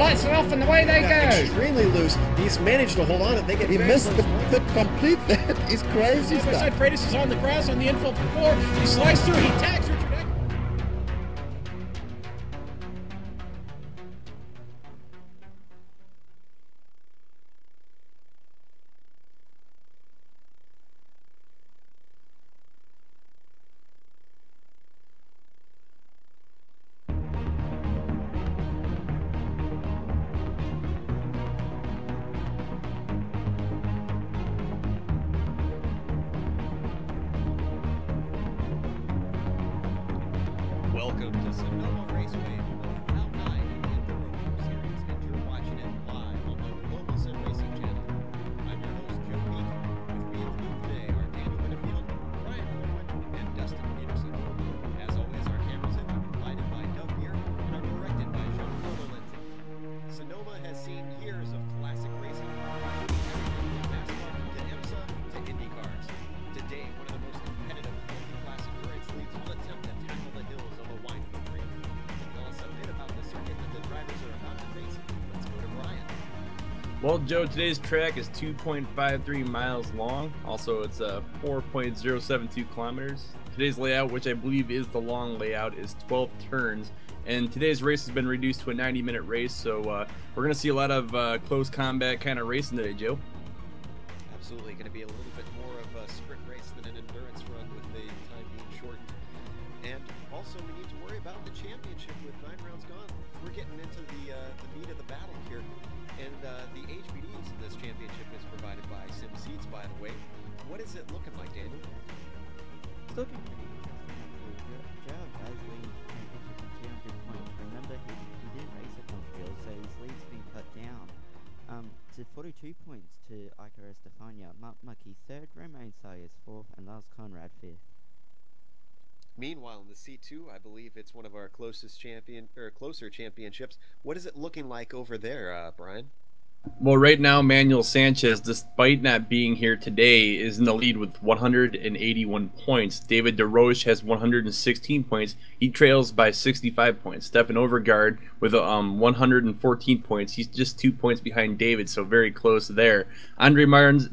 lights are off and away they go. Extremely loose. He's managed to hold on and they get He missed the complete that. It's crazy stuff. Side Freitas is on the grass on the infield floor. He slides through. He tags Richard Eck. Welcome to Sonoma Raceway with Route 9 in the EnduroPro series, and you're watching it live on the Global Sim Racing channel. I'm your host, Joe Meek. With me in the booth today are Daniel Winfield, Brian Horwin, and Dustin Peterson. As always, our cameras have been provided by Doug Beer and are directed by Jean-Claude Lindsay. Sonoma has seen years of classic racing, everything from NASCAR to IMSA to Indy cars. Today, one of the most competitive multi-class endurance leagues will attempt to tackle the hills of a winding street. To tell us a bit about the circuit that the drivers are about to face, let's go to Brian. Well, Joe, today's track is 2.53 miles long. Also, it's 4.072 kilometers. Today's layout, which I believe is the long layout, is 12 turns. And today's race has been reduced to a 90-minute race, so we're going to see a lot of close combat kind of racing today, Joe. Absolutely, going to be a little bit more of a sprint race than an endurance run with the time being shortened. And also, we need to worry about the championship with 9 rounds gone. We're getting into the meat of the battle here. And the HPDs in this championship is provided by Sim Seats, by the way. What is it looking like, Daniel? It's looking pretty interesting. Joe has lead championship in 200 points. Remember, he didn't race at Montreal, so his lead's been cut down to 42 points to Iker Estefania. Mark Mucky third, Romain Sayers fourth, and Lars Conrad fifth. Meanwhile, in the C2, I believe it's one of our closer championships. What is it looking like over there, Brian? Well, right now, Manuel Sanchez, despite not being here today, is in the lead with 181 points. David DeRoche has 116 points. He trails by 65 points. Stefan Overgaard with 114 points. He's just 2 points behind David, so very close there. Andre Martins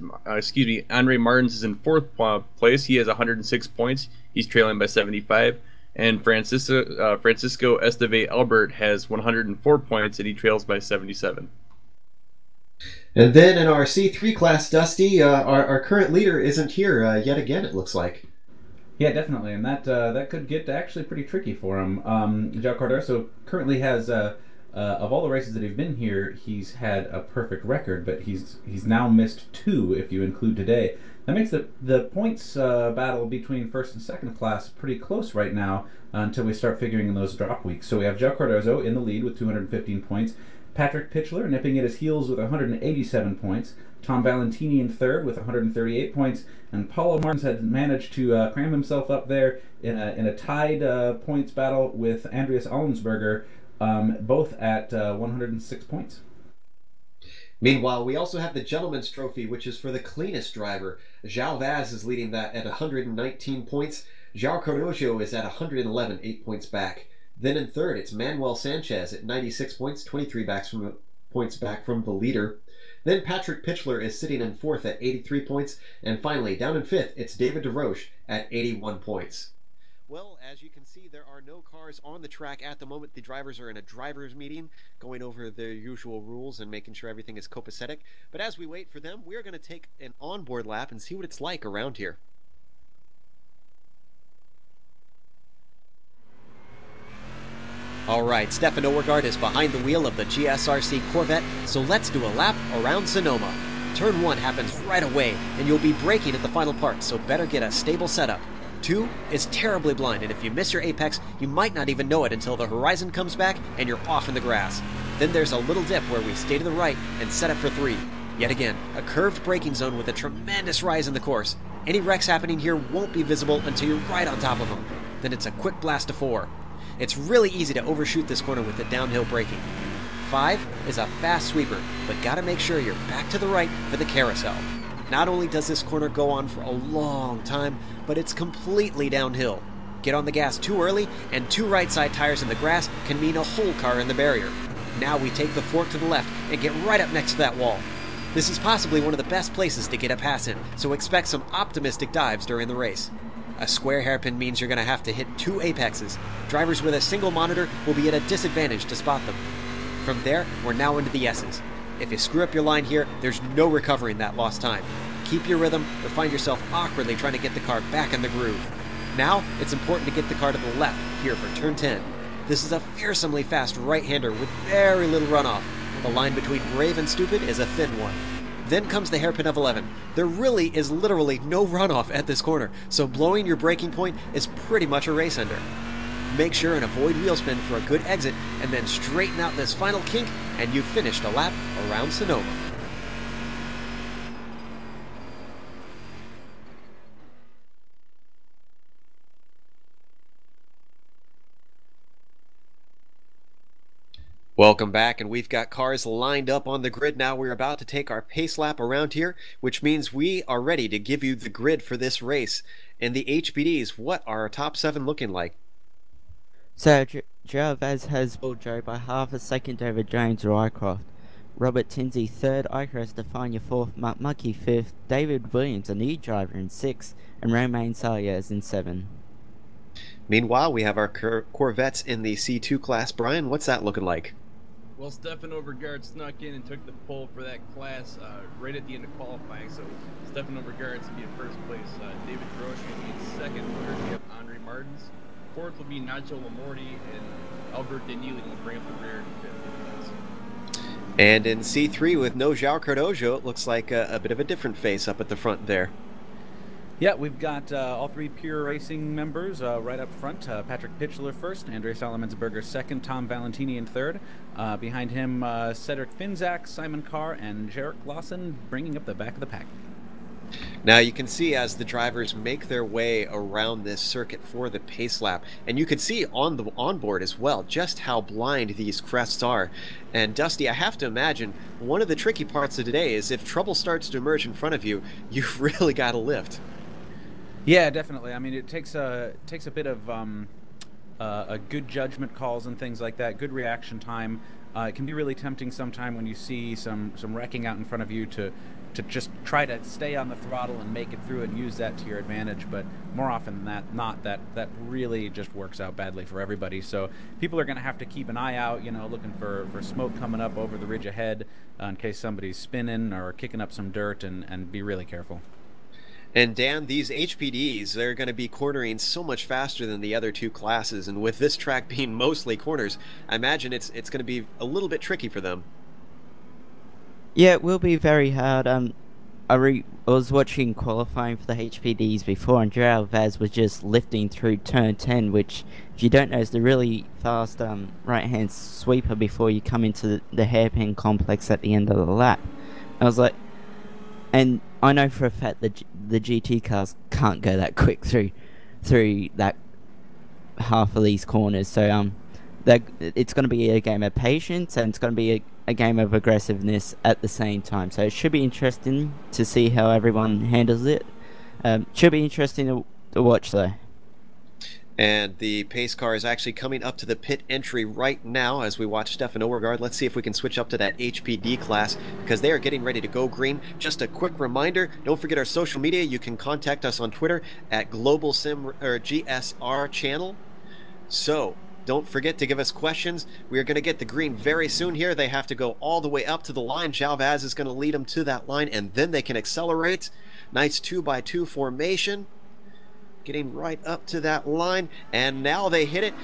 is in fourth place. He has 106 points. He's trailing by 75. And Francisco Esteve Albert has 104 points, and he trails by 77. And then in our C3 class, Dusty, our current leader isn't here yet again, it looks like. Yeah, definitely, and that could get actually pretty tricky for him. João Cardoso currently has, of all the races that have been here, he's had a perfect record, but he's now missed 2 if you include today. That makes the points battle between first and second class pretty close right now until we start figuring in those drop weeks. So we have João Cardoso in the lead with 215 points. Patrick Pitchler nipping at his heels with 187 points. Tom Valentini in third with 138 points. And Paulo Martins had managed to cram himself up there in a tied points battle with Andreas Allensberger, both at 106 points. Meanwhile, we also have the Gentleman's Trophy, which is for the cleanest driver. João Vaz is leading that at 119 points. João Cardoso is at 111, 8 points back. Then in third, it's Manuel Sanchez at 96 points, 23 points back from the leader. Then Patrick Pitchler is sitting in fourth at 83 points. And finally, down in fifth, it's David DeRoche at 81 points. Well, as you can see, there are no cars on the track at the moment. The drivers are in a driver's meeting, going over their usual rules and making sure everything is copacetic. But as we wait for them, we're going to take an onboard lap and see what it's like around here. All right, Stefan Overgaard is behind the wheel of the GSRC Corvette, so let's do a lap around Sonoma. Turn 1 happens right away, and you'll be braking at the final part, so better get a stable setup. 2 is terribly blind, and if you miss your apex, you might not even know it until the horizon comes back and you're off in the grass. Then there's a little dip where we stay to the right and set up for 3. Yet again, a curved braking zone with a tremendous rise in the course. Any wrecks happening here won't be visible until you're right on top of them. Then it's a quick blast to 4. It's really easy to overshoot this corner with the downhill braking. 5 is a fast sweeper, but gotta make sure you're back to the right for the carousel. Not only does this corner go on for a long time, but it's completely downhill. Get on the gas too early, and 2 right side tires in the grass can mean a whole car in the barrier. Now we take the fork to the left and get right up next to that wall. This is possibly one of the best places to get a pass in, so expect some optimistic dives during the race. A square hairpin means you're going to have to hit 2 apexes. Drivers with a single monitor will be at a disadvantage to spot them. From there, we're now into the S's. If you screw up your line here, there's no recovering that lost time. Keep your rhythm or find yourself awkwardly trying to get the car back in the groove. Now, it's important to get the car to the left here for turn 10. This is a fearsomely fast right-hander with very little runoff. The line between brave and stupid is a thin one. Then comes the hairpin of 11. There really is literally no runoff at this corner, so blowing your braking point is pretty much a race ender. Make sure and avoid wheel spin for a good exit, and then straighten out this final kink, and you've finished a lap around Sonoma. Welcome back, and we've got cars lined up on the grid now. We're about to take our pace lap around here, which means we are ready to give you the grid for this race. And the HPDs, what are our top 7 looking like? So, Gervais has pulled Joe by half a second over James Rycroft. Robert Tinsey 3rd, Iker Estefania 4th, Mark Mucky 5th, David Williams, a new driver, in 6th, and Romain Salyers in 7th. Meanwhile, we have our Corvettes in the C2 class. Brian, what's that looking like? Well, Stefan Overgaard snuck in and took the pole for that class right at the end of qualifying, so Stefan Overgaard's going to be in first place. David Grosh will be in second. Third, we have Andre Martins. Fourth will be Nacho Lamorti, and Albert Danili will bring up the rear in fifth. And in C3 with no João Cardojo, it looks like a bit of a different face up at the front there. Yeah, we've got all 3 Pure Racing members right up front. Patrick Pitchler first, Andre Salomonsberger second, Tom Valentini in third. Behind him, Cedric Finzak, Simon Carr, and Jarek Lawson bringing up the back of the pack. Now you can see as the drivers make their way around this circuit for the pace lap, and you can see on the onboard as well just how blind these crests are. And Dusty, I have to imagine one of the tricky parts of today is if trouble starts to emerge in front of you, you've really got to lift. Yeah, definitely. I mean, it takes a bit of a good judgment calls and things like that, good reaction time. It can be really tempting sometime when you see some wrecking out in front of you to just try to stay on the throttle and make it through and use that to your advantage. But more often than not, that really just works out badly for everybody. So people are going to have to keep an eye out, looking for smoke coming up over the ridge ahead in case somebody's spinning or kicking up some dirt, and be really careful. And Dan, these HPDs, they're going to be cornering so much faster than the other 2 classes, and with this track being mostly corners, I imagine it's going to be a little bit tricky for them. Yeah, it will be very hard. I was watching qualifying for the HPDs before, and Joao Vaz was just lifting through turn 10, which, if you don't know, is the really fast right-hand sweeper before you come into the hairpin complex at the end of the lap. I was like, and I know for a fact that the GT cars can't go that quick through that half of these corners. So it's going to be a game of patience, and it's going to be a game of aggressiveness at the same time. So it should be interesting to see how everyone handles it. Should be interesting to watch though. And the pace car is actually coming up to the pit entry right now as we watch Stefan Overgaard. Let's see if we can switch up to that HPD class because they are getting ready to go green. Just a quick reminder, don't forget our social media. You can contact us on Twitter at Global Sim or GSR channel. So don't forget to give us questions. We are going to get the green very soon here. They have to go all the way up to the line. Jalvaz is going to lead them to that line, and then they can accelerate. Nice 2x2 formation. Getting right up to that line, and now they hit it,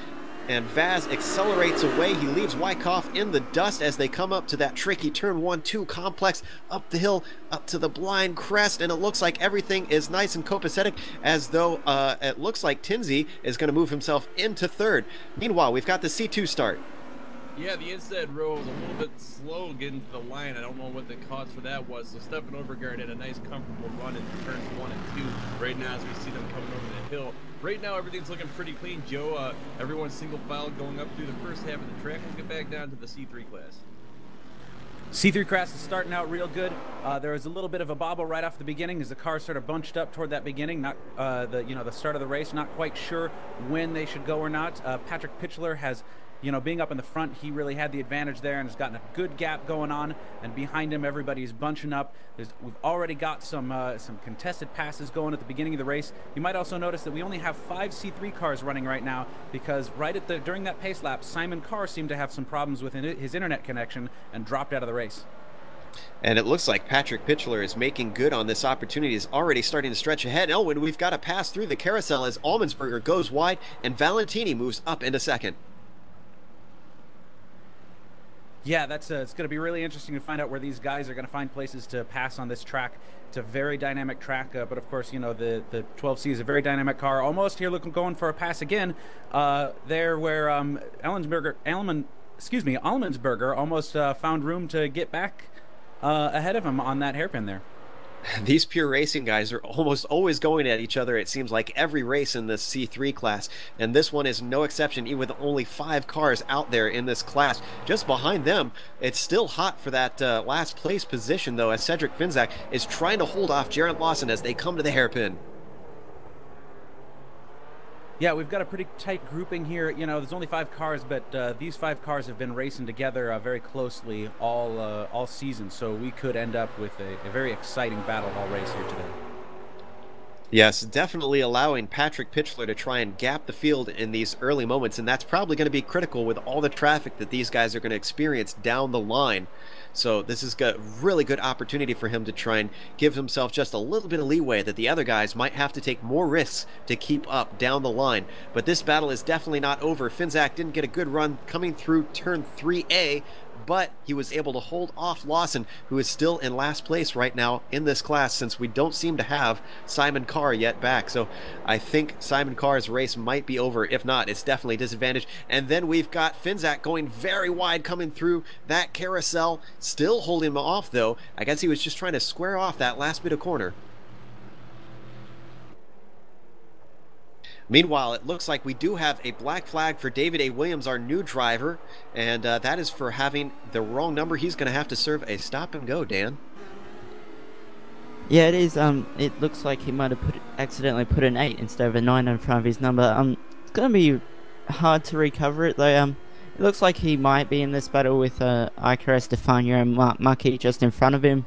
and Vaz accelerates away. He leaves Wyckoff in the dust as they come up to that tricky turn 1-2 complex, up the hill, up to the blind crest, and it looks like everything is nice and copacetic, as though it looks like Tinsey is going to move himself into third. Meanwhile, we've got the C2 start. Yeah, the inside row was a little bit slow getting to the line. I don't know what the cause for that was. So Stefan Overgaard had a nice, comfortable run into turns 1 and 2. Right now, as we see them coming over the hill. Right now, everything's looking pretty clean. Joe, everyone's single file going up through the first half of the track. We'll get back down to the C3 class. C3 class is starting out real good. There was a little bit of a bobble right off the beginning as the cars sort of bunched up toward that beginning. Not the start of the race. Not quite sure when they should go or not. Patrick Pitchler has you know, being up in the front, he really had the advantage there and has gotten a good gap going on. And behind him, everybody's bunching up. We've already got some contested passes going at the beginning of the race. You might also notice that we only have 5 C3 cars running right now because during that pace lap, Simon Carr seemed to have some problems with his internet connection and dropped out of the race. And it looks like Patrick Pitchler is making good on this opportunity. He's already starting to stretch ahead. Elwin, we've got to pass through the carousel as Allmensberger goes wide and Valentini moves up into second. Yeah, it's going to be really interesting to find out where these guys are going to find places to pass on this track. It's a very dynamic track, but of course, you know, the 12C is a very dynamic car. Almost here going for a pass again. There where Allmensberger almost found room to get back ahead of him on that hairpin there. These pure racing guys are almost always going at each other, it seems like, every race in the C3 class, and this one is no exception, even with only 5 cars out there in this class. Just behind them, it's still hot for that last place position, though, as Cedric Finzak is trying to hold off Jared Lawson as they come to the hairpin. Yeah, we've got a pretty tight grouping here. You know, there's only 5 cars, but these 5 cars have been racing together very closely all season, so we could end up with a very exciting battle all race here today. Yes, definitely allowing Patrick Pitchler to try and gap the field in these early moments, and that's probably going to be critical with all the traffic that these guys are going to experience down the line. So this is a really good opportunity for him to try and give himself just a little bit of leeway that the other guys might have to take more risks to keep up down the line. But this battle is definitely not over. Finzak didn't get a good run coming through turn 3A, but he was able to hold off Lawson, who is still in last place right now in this class, since we don't seem to have Simon Carr yet back. So I think Simon Carr's race might be over. If not, it's definitely a disadvantage. And then we've got Finzak going very wide coming through that carousel, still holding him off though. I guess he was just trying to square off that last bit of corner. Meanwhile, it looks like we do have a black flag for David A. Williams, our new driver, and that is for having the wrong number. He's going to have to serve a stop and go, Dan. Yeah, it is. It looks like he might have accidentally put an 8 instead of a 9 in front of his number. It's going to be hard to recover it, though. It looks like he might be in this battle with Iker Estefania and Mark Mucky just in front of him.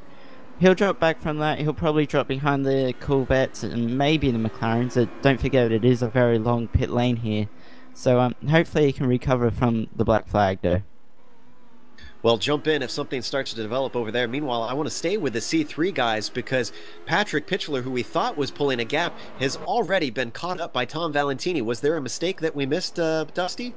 He'll drop back from that. He'll probably drop behind the Corvettes and maybe the McLarens. So don't forget it is a very long pit lane here. So hopefully he can recover from the black flag though. Well, jump in if something starts to develop over there. Meanwhile, I want to stay with the C3 guys because Patrick Pitchler, who we thought was pulling a gap, has already been caught up by Tom Valentini. Was there a mistake that we missed, Dusty?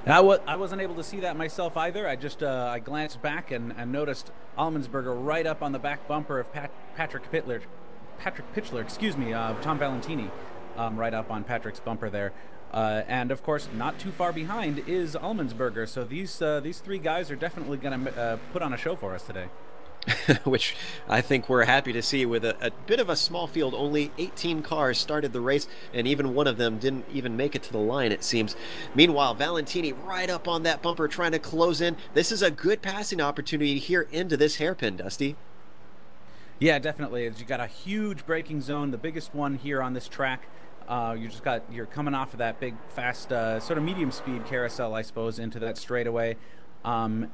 I wasn't able to see that myself either. I just I glanced back and noticed Allmensberger right up on the back bumper of Patrick Pitchler, excuse me, Tom Valentini, right up on Patrick's bumper there. And of course, not too far behind is Allmensberger. So these 3 guys are definitely going to put on a show for us today. Which I think we're happy to see with a bit of a small field. Only 18 cars started the race, and even one of them didn't even make it to the line, it seems. Meanwhile, Valentini right up on that bumper trying to close in. This is a good passing opportunity here into this hairpin, Dusty. Yeah, definitely. You got a huge braking zone, the biggest one here on this track. You're coming off of that big, fast, sort of medium speed carousel, I suppose, into that straightaway. You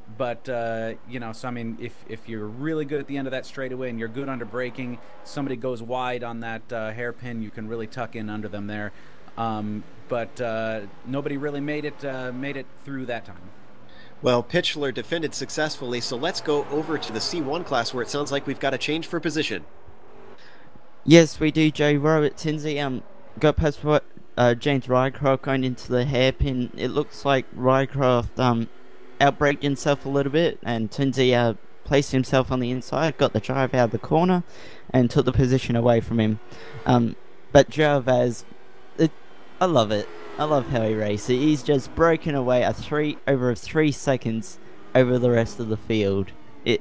know, so I mean, if you're really good at the end of that straightaway and you're good under braking, somebody goes wide on that hairpin, you can really tuck in under them there. Nobody really made it through that time. Well, Pitchler defended successfully, so let's go over to the C1 class where it sounds like we've got a change for position. Yes, we do, Joe. Robert Tinsley got past James Rycroft going into the hairpin. It looks like Rycroft outbraked himself a little bit, and Tinsley placed himself on the inside, got the drive out of the corner, and took the position away from him. But Gervais, I love it. I love how he races. He's just broken away over 3 seconds over the rest of the field.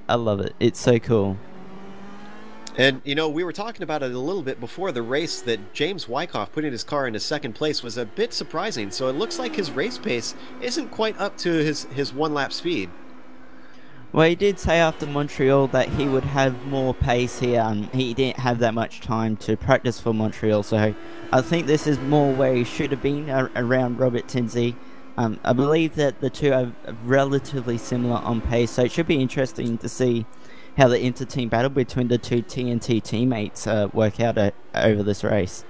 I love it. It's so cool. And, you know, we were talking about it a little bit before the race that James Wyckoff putting his car into second place was a bit surprising. So it looks like his race pace isn't quite up to his one-lap speed. Well, he did say after Montreal that he would have more pace here. He didn't have that much time to practice for Montreal. So I think this is more where he should have been, around Robert Tinsley. I believe that the two are relatively similar on pace, so it should be interesting to see how the inter-team battle between the two TNT teammates work out over this race.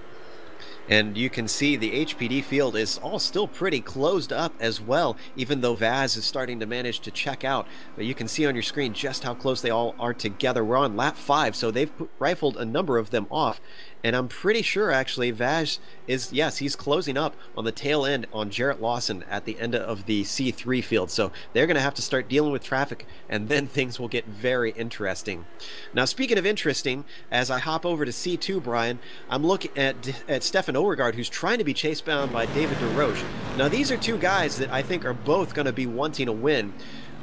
And you can see the HPD field is all still pretty closed up as well, even though Vaz is starting to manage to check out. But you can see on your screen just how close they all are together. We're on lap 5, so they've rifled a number of them off. And I'm pretty sure, actually, Vaz is, yes, he's closing up on the tail end on Jarrett Lawson at the end of the C3 field. So they're going to have to start dealing with traffic, and then things will get very interesting. Now, speaking of interesting, as I hop over to C2, Brian, I'm looking at Stefan Overgaard, who's trying to be chased down by David DeRoche. Now, these are two guys that I think are both going to be wanting a win.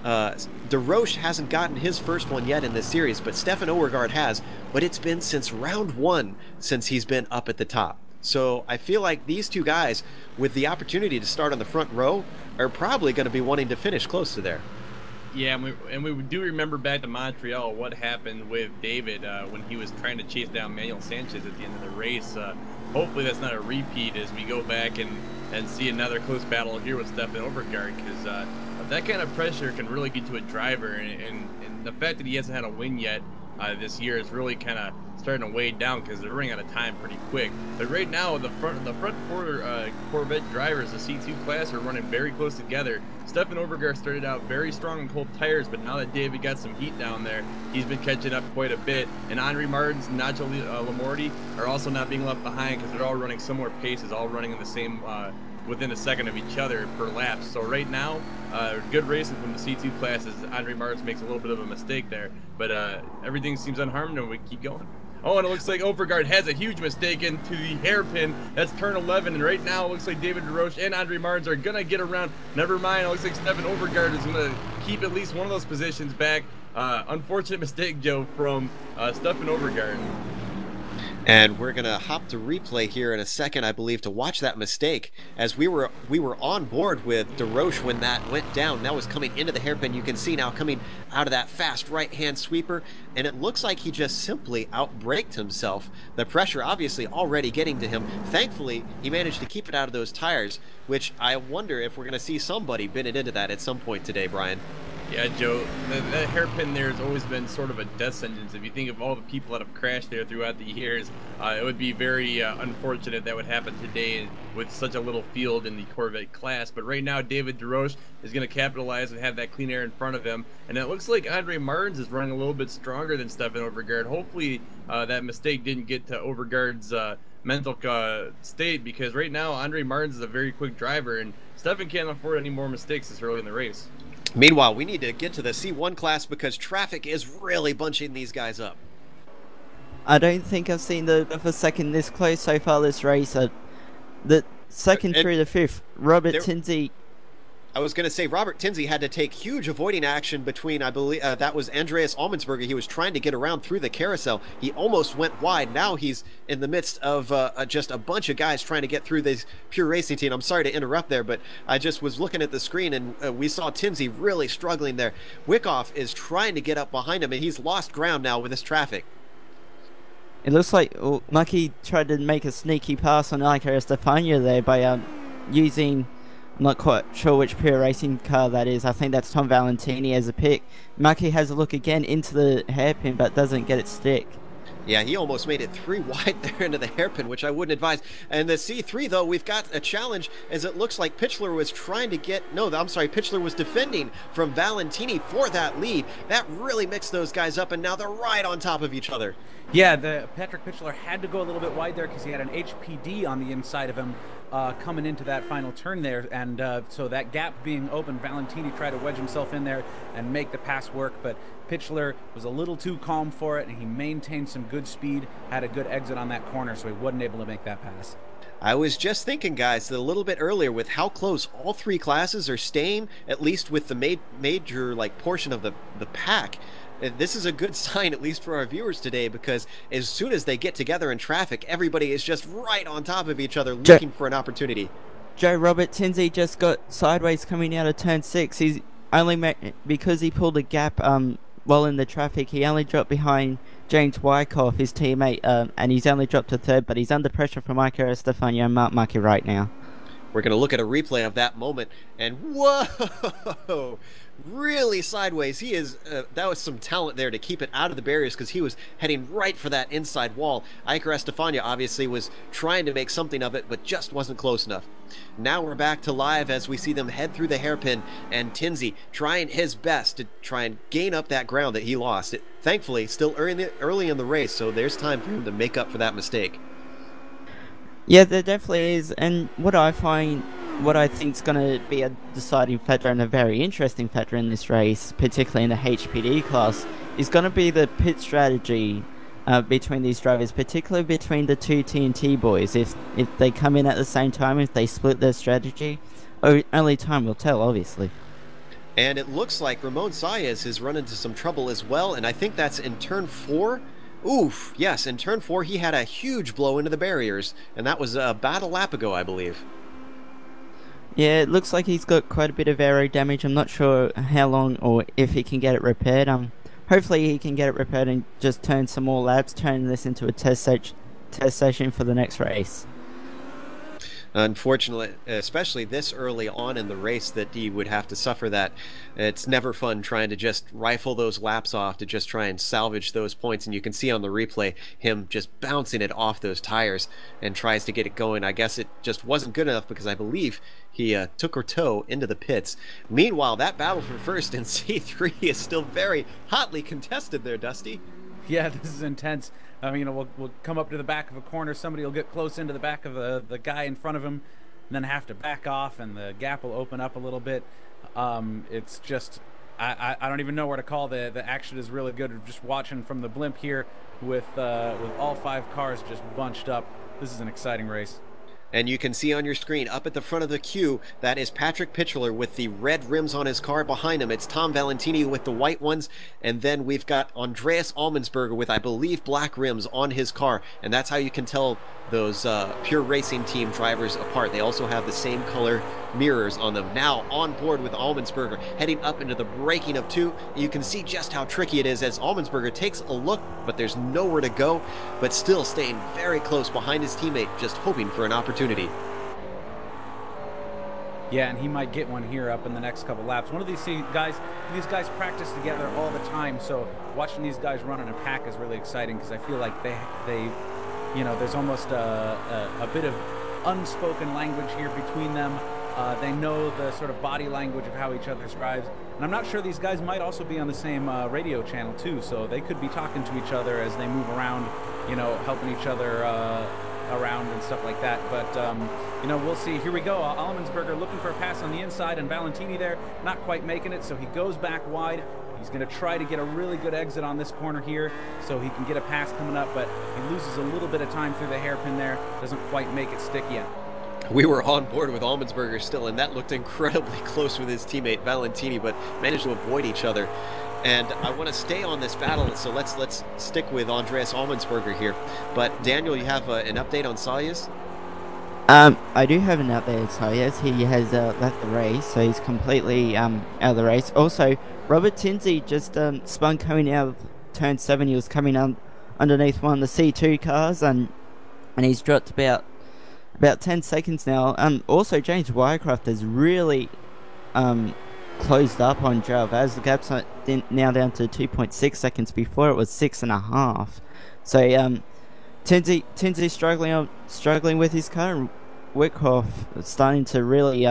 DeRoche hasn't gotten his first one yet in this series, but Stefan Overgaard has, but it's been since round 1 since he's been up at the top. So I feel like these two guys, with the opportunity to start on the front row, are probably going to be wanting to finish close to there. Yeah, and we do remember back to Montreal what happened with David when he was trying to chase down Manuel Sanchez at the end of the race. Hopefully that's not a repeat as we go back and see another close battle here with Stefan Overgaard, because that kind of pressure can really get to a driver, and the fact that he hasn't had a win yet this year is really kind of starting to weigh down because they're running out of time pretty quick. But right now, the front four Corvette drivers, the C2 class, are running very close together. Stefan Overgaard started out very strong on cold tires, but now that David got some heat down there, he's been catching up quite a bit. And Henri Martins and Nacho Lamorti are also not being left behind because they're all running similar paces, all running in the same within a second of each other per lap. So right now, good racing from the C2 classes. Henri Martins makes a little bit of a mistake there, but everything seems unharmed and we keep going. Oh, and it looks like Overgaard has a huge mistake into the hairpin. That's turn 11, and right now it looks like David DeRoche and Henri Martins are going to get around. Never mind, it looks like Stefan Overgaard is going to keep at least one of those positions back. Unfortunate mistake, Joe, from Stefan Overgaard. And we're going to hop to replay here in a second, I believe, to watch that mistake. As we were on board with DeRoche when that went down. That was coming into the hairpin. You can see now coming out of that fast right-hand sweeper. And it looks like he just simply outbraked himself. The pressure obviously already getting to him. Thankfully, he managed to keep it out of those tires, which I wonder if we're going to see somebody bend into that at some point today, Brian. Yeah, Joe, that hairpin there has always been sort of a death sentence. If you think of all the people that have crashed there throughout the years, it would be very unfortunate that would happen today with such a little field in the Corvette class. But right now, David DeRoche is going to capitalize and have that clean air in front of him. And it looks like Henri Martins is running a little bit stronger than Stefan Overgaard. Hopefully, that mistake didn't get to Overgaard's mental state, because right now, Henri Martins is a very quick driver, and Stefan can't afford any more mistakes this early in the race. Meanwhile, we need to get to the C1 class because traffic is really bunching these guys up. I don't think I've seen the second this close so far this race. The second through the fifth, Robert Tinsey. I was going to say Robert Tinsey had to take huge avoiding action between, I believe, that was Andreas Almensberger. He was trying to get around through the carousel. He almost went wide. Now he's in the midst of just a bunch of guys trying to get through this pure racing team. I'm sorry to interrupt there, but I just was looking at the screen and we saw Tinsey really struggling there. Wyckoff is trying to get up behind him, and he's lost ground now with this traffic. It looks like Mucky tried to make a sneaky pass on Iker Estefania there by using... I'm not quite sure which pure racing car that is. I think that's Tom Valentini as a pick. Mucky has a look again into the hairpin, but doesn't get it stick. Yeah, he almost made it 3 wide there into the hairpin, which I wouldn't advise. And the C3, though, we've got a challenge, as it looks like Pitchler was trying to get... No, I'm sorry, Pitchler was defending from Valentini for that lead. That really mixed those guys up, and now they're right on top of each other. Yeah, Patrick Pitchler had to go a little bit wide there because he had an HPD on the inside of him coming into that final turn there, and so that gap being open, Valentini tried to wedge himself in there and make the pass work, but Pitchler was a little too calm for it, and he maintained some good speed, had a good exit on that corner, so he wasn't able to make that pass. I was just thinking, guys, that a little bit earlier with how close all 3 classes are staying, at least with the major portion of the pack. This is a good sign, at least for our viewers today, because as soon as they get together in traffic, everybody is just right on top of each other looking for an opportunity. Joe, Robert Tinsey just got sideways coming out of turn 6. He's only because he pulled a gap while in the traffic, he only dropped behind James Wyckoff, his teammate, and he's only dropped to 3rd, but he's under pressure from Iker Estefania and Mark Mucky right now. We're going to look at a replay of that moment, and whoa! Really sideways. He is, that was some talent there to keep it out of the barriers because he was heading right for that inside wall. Iker Estefania obviously was trying to make something of it, but just wasn't close enough. Now we're back to live as we see them head through the hairpin, and Tinsley trying his best to try and gain up that ground that he lost. Thankfully, still early in the race, so there's time for him to make up for that mistake. Yeah, there definitely is, and what I think is going to be a deciding factor and a very interesting factor in this race, particularly in the HPD class, is going to be the pit strategy between these drivers, particularly between the two TNT boys. If they come in at the same time, if they split their strategy, only time will tell, obviously. And it looks like Ramon Saez has run into some trouble as well, and I think that's in turn 4. Oof, yes, in turn 4 he had a huge blow into the barriers, and that was about a lap ago, I believe. Yeah, it looks like he's got quite a bit of aero damage. I'm not sure how long or if he can get it repaired. Hopefully he can get it repaired and just turn some more laps, turn this into a test session for the next race. Unfortunately, especially this early on in the race, that he would have to suffer that. It's never fun trying to just rifle those laps off to just try and salvage those points, and you can see on the replay him just bouncing it off those tires and tries to get it going. I guess it just wasn't good enough because I believe he took her toe into the pits. Meanwhile, that battle for first in C3 is still very hotly contested there, Dusty. Yeah, this is intense. We'll come up to the back of a corner. Somebody will get close into the back of the guy in front of him, and then have to back off, and the gap will open up a little bit. It's just, I don't even know where to call. The action is really good. Just watching from the blimp here with all 5 cars just bunched up. This is an exciting race. And you can see on your screen, up at the front of the queue, that is Patrick Pitchler with the red rims on his car. Behind him, it's Tom Valentini with the white ones. And then we've got Andreas Allmansberger with, I believe, black rims on his car. And that's how you can tell those Pure Racing Team drivers apart. They also have the same color mirrors on them. Now on board with Allmansberger, heading up into the braking of 2. You can see just how tricky it is as Allmansberger takes a look, but there's nowhere to go, but still staying very close behind his teammate, just hoping for an opportunity. Yeah, and he might get one here up in the next couple laps. One of these guys practice together all the time, so watching these guys run in a pack is really exciting because I feel like they there's almost a bit of unspoken language here between them. They know the sort of body language of how each other drives. And I'm not sure these guys might also be on the same radio channel too, so they could be talking to each other as they move around, helping each other around and stuff like that. But, we'll see. Here we go. Allmansberger looking for a pass on the inside, and Valentini there not quite making it, so he goes back wide. He's going to try to get a really good exit on this corner here so he can get a pass coming up, but he loses a little bit of time through the hairpin there. Doesn't quite make it stick yet. We were on board with Allmansberger still, and that looked incredibly close with his teammate Valentini, but managed to avoid each other. And I want to stay on this battle, so let's stick with Andreas Allmansberger here. But Daniel, you have an update on Saez? I do have an update on Saez. He has left the race, so he's completely out of the race. Also, Robert Tinsley just spun coming out of turn 7. He was coming underneath one of the C2 cars, and he's dropped about 10 seconds now. Also, James Wycroft has really closed up on Gervais. The gap's now down to 2.6 seconds. Before it was 6.5. So Tinsley struggling with his car, and Wycroft starting to really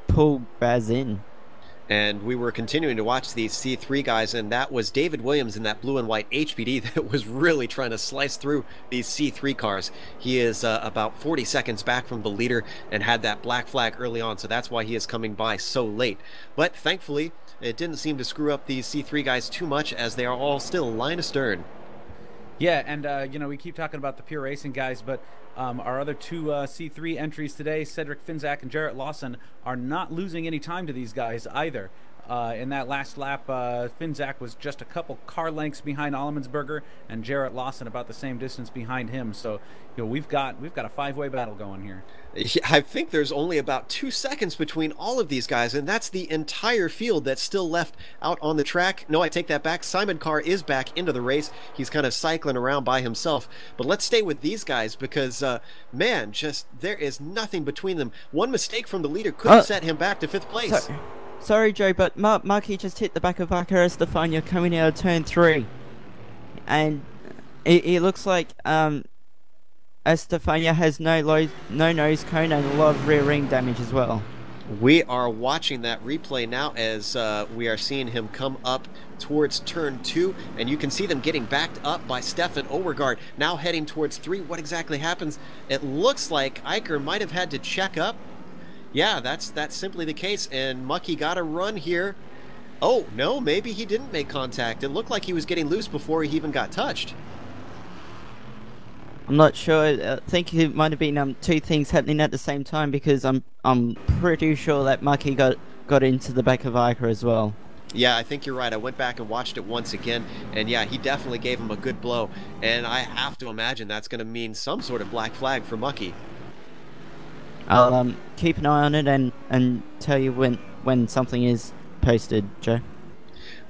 pull Baz in. And we were continuing to watch these C3 guys, and that was David Williams in that blue and white HPD that was really trying to slice through these C3 cars. He is about 40 seconds back from the leader and had that black flag early on, so that's why he is coming by so late. But thankfully, it didn't seem to screw up these C3 guys too much, as they are all still line astern. Yeah, and we keep talking about the Pure Racing guys, but our other 2 C3 entries today, Cedric Finzak and Jarrett Lawson, are not losing any time to these guys either. In that last lap, Finzak was just a couple car lengths behind Allemansberger, and Jarrett Lawson about the same distance behind him. So, we've got a five-way battle going here. I think there's only about 2 seconds between all of these guys, and that's the entire field that's still left out on the track. No, I take that back. Simon Carr is back into the race. He's kind of cycling around by himself. But let's stay with these guys because, man, just there is nothing between them. One mistake from the leader could have set him back to 5th place. Sorry, Joe, but Marky just hit the back of Vaca Estefania coming out of turn 3. And it looks like Estefania has no nose cone and a lot of rear ring damage as well. We are watching that replay now as we are seeing him come up towards turn 2, and you can see them getting backed up by Stefan Overgaard, now heading towards 3. What exactly happens? It looks like Eicher might have had to check up. Yeah, that's simply the case, and Mucky got a run here. Oh, no, maybe he didn't make contact. It looked like he was getting loose before he even got touched. I'm not sure. I think it might have been 2 things happening at the same time, because I'm pretty sure that Mucky got into the back of Eicher as well. Yeah, I think you're right. I went back and watched it once again, and yeah, he definitely gave him a good blow, and I have to imagine that's going to mean some sort of black flag for Mucky. I'll keep an eye on it and tell you when something is posted, Joe.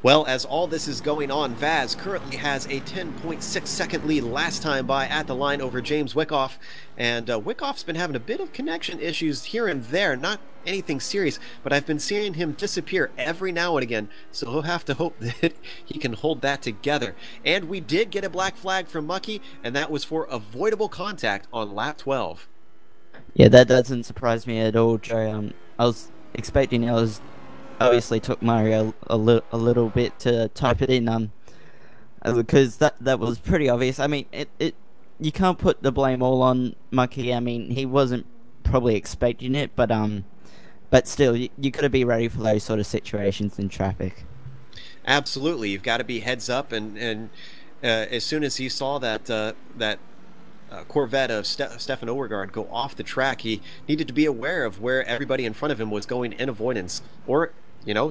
Well, as all this is going on, Vaz currently has a 10.6 second lead last time by at the line over James Wyckoff, and Wyckoff's been having a bit of connection issues here and there, not anything serious, but I've been seeing him disappear every now and again, so he'll have to hope that he can hold that together. And we did get a black flag from Mucky, and that was for avoidable contact on lap 12. Yeah, that doesn't surprise me at all, Joe. I was expecting it. I was obviously took Mario a little bit to type it in, because that was pretty obvious. I mean, you can't put the blame all on Mucky. I mean, he wasn't probably expecting it, but still, you got to be ready for those sort of situations in traffic. Absolutely, you've got to be heads up, and as soon as he saw that Corvette of Stefan Overgaard go off the track, he needed to be aware of where everybody in front of him was going in avoidance, or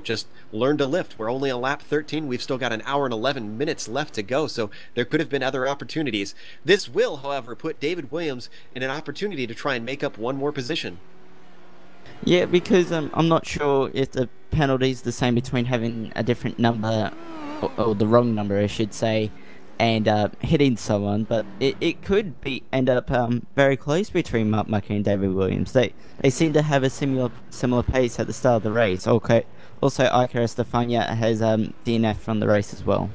just learn to lift. We're only on lap 13. We've still got an hour and 11 minutes left to go, so there could have been other opportunities. This will, however, put David Williams in an opportunity to try and make up one more position. Yeah, because I'm not sure if the penalty is the same between having a different number, or the wrong number, I should say, and hitting someone, but it could end up very close between Mark Mucky and David Williams. They seem to have a similar pace at the start of the race. Okay. Also, Eicher Estefania has DNF from the race as well.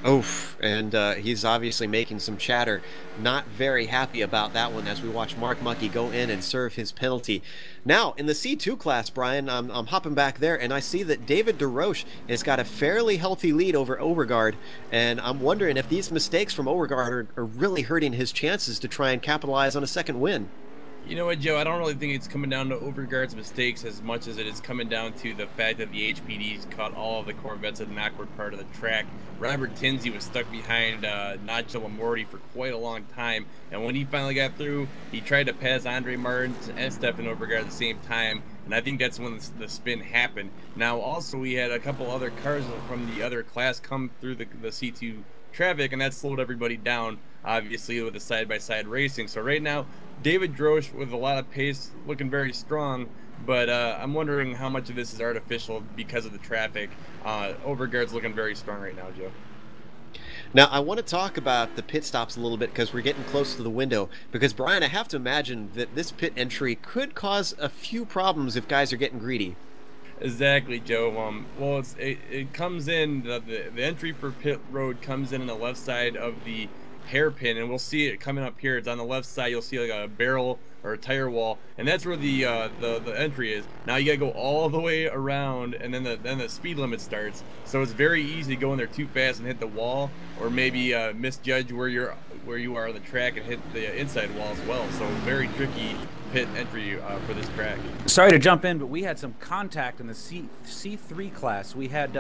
Oof, and he's obviously making some chatter. Not very happy about that one as we watch Mark Mucky go in and serve his penalty. Now, in the C2 class, Brian, I'm hopping back there, and I see that David DeRoche has got a fairly healthy lead over Overgaard, and I'm wondering if these mistakes from Overgaard are really hurting his chances to try and capitalize on a second win. You know what, Joe? I don't really think it's coming down to Overgaard's mistakes as much as it is coming down to the fact that the HPDs caught all of the Corvettes at an awkward part of the track. Robert Tinsey was stuck behind Nacho Lamorti for quite a long time, and when he finally got through, he tried to pass Andre Martins and Stefan Overgaard at the same time, and I think that's when the spin happened. Now, also, we had a couple other cars from the other class come through the C2 traffic, and that slowed everybody down, obviously, with the side-by-side racing. So right now, David Drosch with a lot of pace, looking very strong, but I'm wondering how much of this is artificial because of the traffic. Overgaard's looking very strong right now, Joe. Now, I want to talk about the pit stops a little bit because we're getting close to the window. Because, Brian, I have to imagine that this pit entry could cause a few problems if guys are getting greedy. Exactly, Joe. Well, it comes in, the entry for pit road comes in on the left side of the hairpin, and we'll see it coming up here. It's on the left side. You'll see like a barrel or a tire wall, and that's where the entry is. Now you gotta go all the way around, and then the speed limit starts. So it's very easy to go in there too fast and hit the wall, or maybe misjudge where you are on the track and hit the inside wall as well. So very tricky pit entry for this track. Sorry to jump in, but we had some contact in the C3 class. We had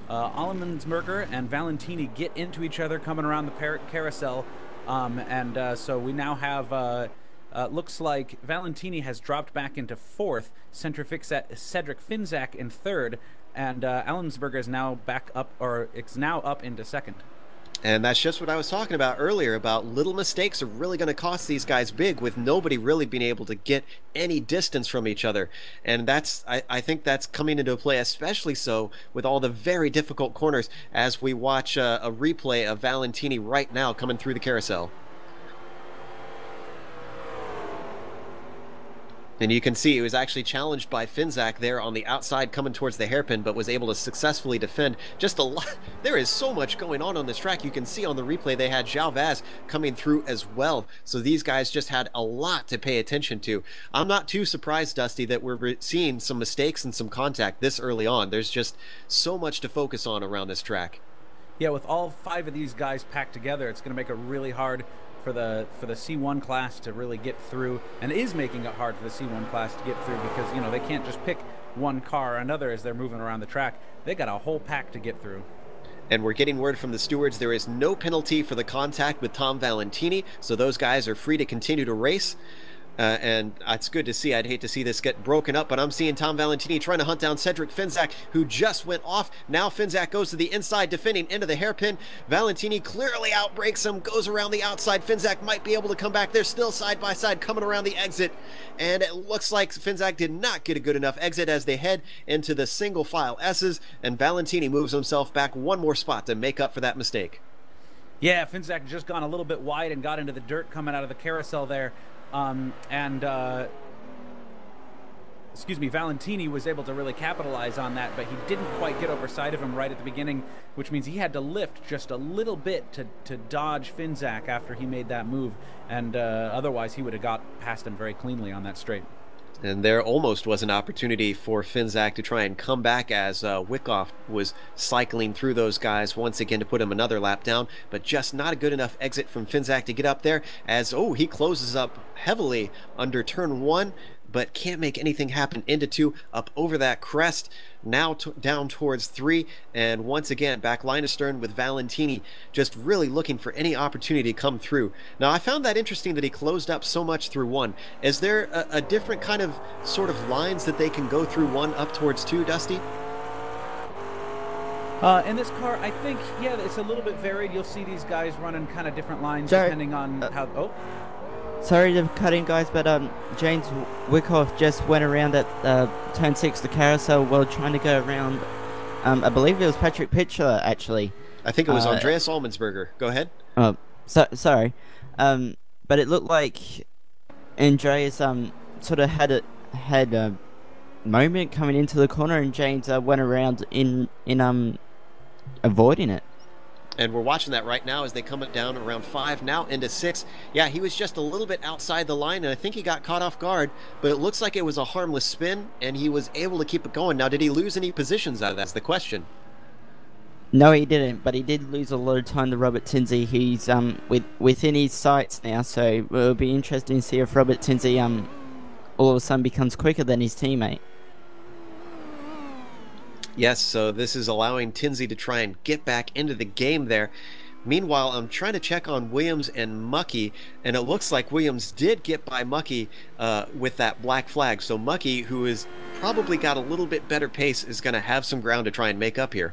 Allemansberger and Valentini get into each other coming around the carousel, and so we now have Looks like Valentini has dropped back into fourth, Cedric Finzak in third, and Allensberger is now back up, or it's now up into second. And that's just what I was talking about earlier, about little mistakes are really going to cost these guys big, with nobody really being able to get any distance from each other. And I think that's coming into play, especially so with all the very difficult corners, as we watch a replay of Valentini right now coming through the carousel. And you can see he was actually challenged by Finzak there on the outside coming towards the hairpin, but was able to successfully defend. Just a lot. There is so much going on this track. You can see on the replay they had João Vaz coming through as well. So these guys just had a lot to pay attention to. I'm not too surprised, Dusty, that we're seeing some mistakes and some contact this early on. There's just so much to focus on around this track. Yeah, with all 5 of these guys packed together, it's going to make it really hard for the C1 class to really get through, and is making it hard for the C1 class to get through, because, you know, they can't just pick one car or another as they're moving around the track. They got a whole pack to get through. And we're getting word from the stewards there is no penalty for the contact with Tom Valentini, so those guys are free to continue to race. And it's good to see. I'd hate to see this get broken up, but I'm seeing Tom Valentini trying to hunt down Cedric Finzak, who just went off. Now Finzak goes to the inside, defending into the hairpin. Valentini clearly outbreaks him, goes around the outside. Finzak might be able to come back. They're still side by side coming around the exit, and it looks like Finzak did not get a good enough exit as they head into the single file S's, and Valentini moves himself back one more spot to make up for that mistake. Yeah, Finzak just gone a little bit wide and got into the dirt coming out of the carousel there. Valentini was able to really capitalize on that, but he didn't quite get over side of him right at the beginning, which means he had to lift just a little bit to dodge Finzak after he made that move, and otherwise he would have got past him very cleanly on that straight. And there almost was an opportunity for Finzak to try and come back as Wyckoff was cycling through those guys once again to put him another lap down, but just not a good enough exit from Finzak to get up there, as, he closes up heavily under turn 1, but can't make anything happen into 2, up over that crest, now down towards 3, and once again back line astern with Valentini, just really looking for any opportunity to come through. Now, I found that interesting that he closed up so much through 1. Is there a different kind of sort of lines that they can go through 1 up towards 2, Dusty? In this car, I think, yeah, it's a little bit varied. You'll see these guys running kind of different lines depending on how... Sorry to cut in, guys, but James Wyckoff just went around at turn 6, the carousel, while trying to go around, I believe it was Patrick Pitcher, actually. I think it was Andreas Allmansberger. Go ahead. Oh, sorry. But it looked like Andreas sort of had a moment coming into the corner, and James went around in avoiding it. And we're watching that right now as they come down around 5, now into 6. Yeah, he was just a little bit outside the line, and I think he got caught off guard, but it looks like it was a harmless spin, and he was able to keep it going. Now, did he lose any positions out of that? That's the question. No, he didn't, but he did lose a lot of time to Robert Tinsley. He's within his sights now, so it'll be interesting to see if Robert Tinsley all of a sudden becomes quicker than his teammate. Yes, so this is allowing Tinsley to try and get back into the game there. Meanwhile, I'm trying to check on Williams and Mucky, and it looks like Williams did get by Mucky with that black flag. So Mucky, who has probably got a little bit better pace, is going to have some ground to try and make up here.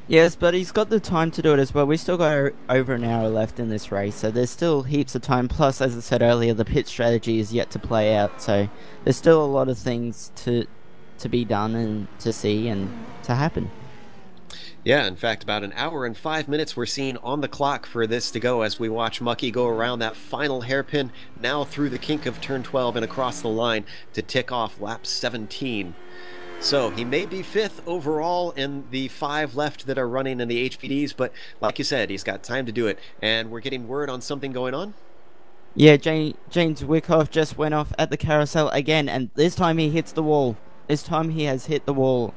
Yes, but he's got the time to do it as well. We still got over an hour left in this race, so there's still heaps of time. Plus, as I said earlier, the pit strategy is yet to play out, so there's still a lot of things to be done and to see and to happen. Yeah, in fact, about an hour and 5 minutes we're seeing on the clock for this to go as we watch Mucky go around that final hairpin, now through the kink of turn 12 and across the line to tick off lap 17. So he may be 5th overall in the 5 left that are running in the HPDs, but like you said, he's got time to do it. And we're getting word on something going on? Yeah, James Wyckoff just went off at the carousel again, and this time he hits the wall. This time he has hit the wall.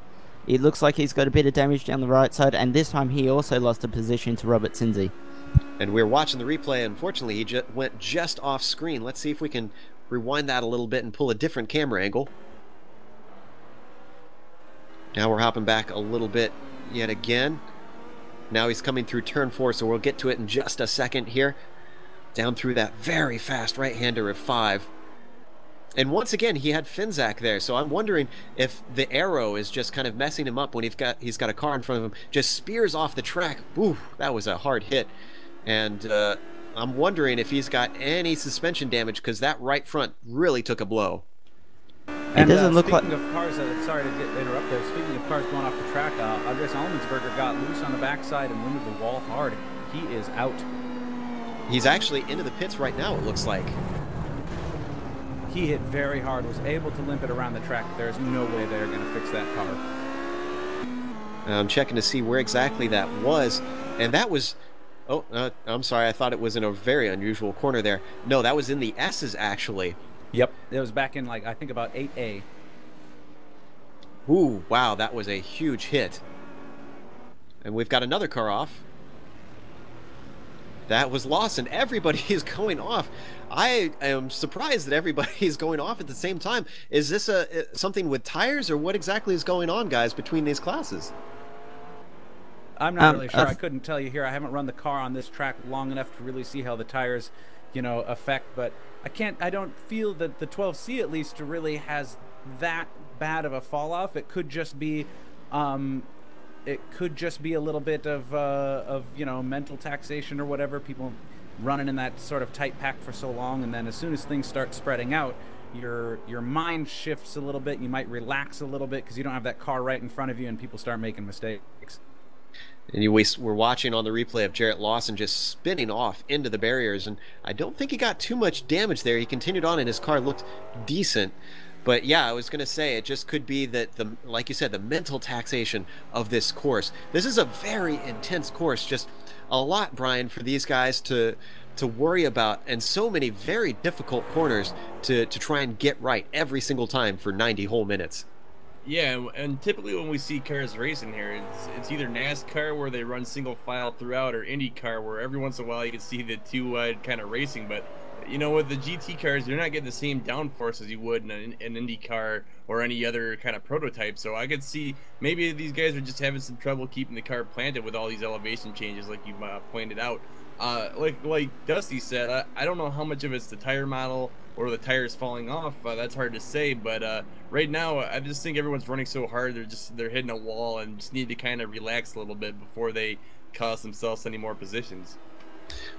It looks like he's got a bit of damage down the right side, and this time he also lost a position to Robert Tinsley. And we're watching the replay. Unfortunately, he went just off screen. Let's see if we can rewind that a little bit and pull a different camera angle. Now we're hopping back a little bit yet again. Now he's coming through turn 4, so we'll get to it in just a second here. down through that very fast right-hander of 5. And once again, he had Finzak there, so I'm wondering if the arrow is just kind of messing him up when he's got a car in front of him. Just spears off the track. Ooh, that was a hard hit. And I'm wondering if he's got any suspension damage, because that right front really took a blow. And it doesn't look like... Speaking of cars, sorry to interrupt there. Speaking of cars going off the track, Andres Allmensberger got loose on the backside and winded the wall hard. He is out. He's actually into the pits right now, it looks like. He hit very hard, was able to limp it around the track. There's no way they're going to fix that car. I'm checking to see where exactly that was, and that was... Oh, I'm sorry, I thought it was in a very unusual corner there. No, that was in the S's, actually. Yep, it was back in, like, I think about 8A. Ooh, wow, that was a huge hit. And we've got another car off. That was Lawson. Everybody is going off. I am surprised that everybody is going off at the same time. Is this something with tires, or what exactly is going on, guys, between these classes? I'm not really sure. I couldn't tell you here. I haven't run the car on this track long enough to really see how the tires, affect. But I don't feel that the 12C at least really has that bad of a fall off. It could just be, a little bit of mental taxation or whatever. People running in that sort of tight pack for so long, and then as soon as things start spreading out, your mind shifts a little bit. You might relax a little bit because you don't have that car right in front of you, and people start making mistakes. And we're watching on the replay of Jarrett Lawson just spinning off into the barriers, and I don't think he got too much damage there. He continued on, and his car looked decent. But yeah, I was going to say, it just could be that, like you said, the mental taxation of this course. This is a very intense course, just a lot, Brian, for these guys to worry about, and so many very difficult corners to try and get right every single time for 90 whole minutes. Yeah, and typically when we see cars racing here, it's either NASCAR where they run single file throughout, or IndyCar where every once in a while you can see the two-wide kind of racing. But with the GT cars, you're not getting the same downforce as you would in an IndyCar or any other kind of prototype. So I could see maybe these guys are just having some trouble keeping the car planted with all these elevation changes, like you pointed out. Like Dusty said, I don't know how much of it's the tire model or the tires falling off. That's hard to say, but right now I just think everyone's running so hard, they're hitting a wall and just need to kind of relax a little bit before they cause themselves any more positions.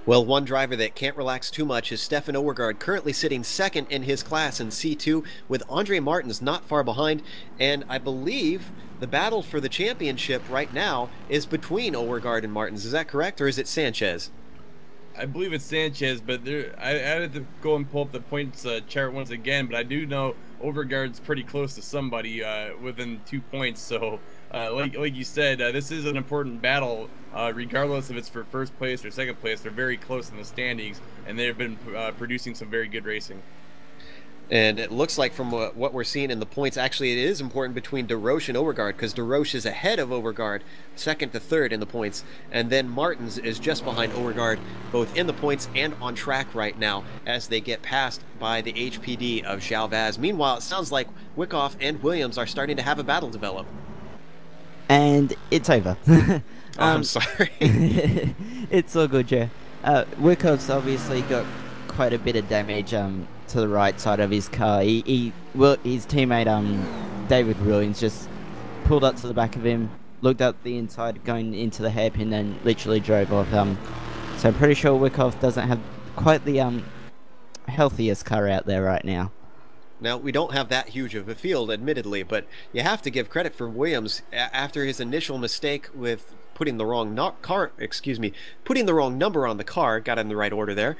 Well, one driver that can't relax too much is Stefan Overgaard, currently sitting second in his class in C2, with Andre Martins not far behind. And I believe the battle for the championship right now is between Overgaard and Martins. Is that correct, or is it Sanchez? I believe it's Sanchez, but I had to go and pull up the points chart once again, but I do know Overgaard's pretty close to somebody within 2 points. So like you said, this is an important battle, regardless if it's for first place or second place. They're very close in the standings, and they've been producing some very good racing. And it looks like from what we're seeing in the points, actually it is important between DeRoche and Overgaard, because DeRoche is ahead of Overgaard, second to third in the points. And then Martins is just behind Overgaard, both in the points and on track right now, as they get passed by the HPD of Jalvaz. Meanwhile, it sounds like Wyckoff and Williams are starting to have a battle develop. And it's over. I'm sorry. It's all good, Joe. Wyckoff's obviously got quite a bit of damage to the right side of his car. His teammate David Williams just pulled up to the back of him, looked up the inside going into the hairpin, and literally drove off. So I'm pretty sure Wyckoff doesn't have quite the healthiest car out there right now. Now, we don't have that huge of a field, admittedly, but you have to give credit for Williams after his initial mistake with putting the wrong putting the wrong number on the car. Got in the right order there.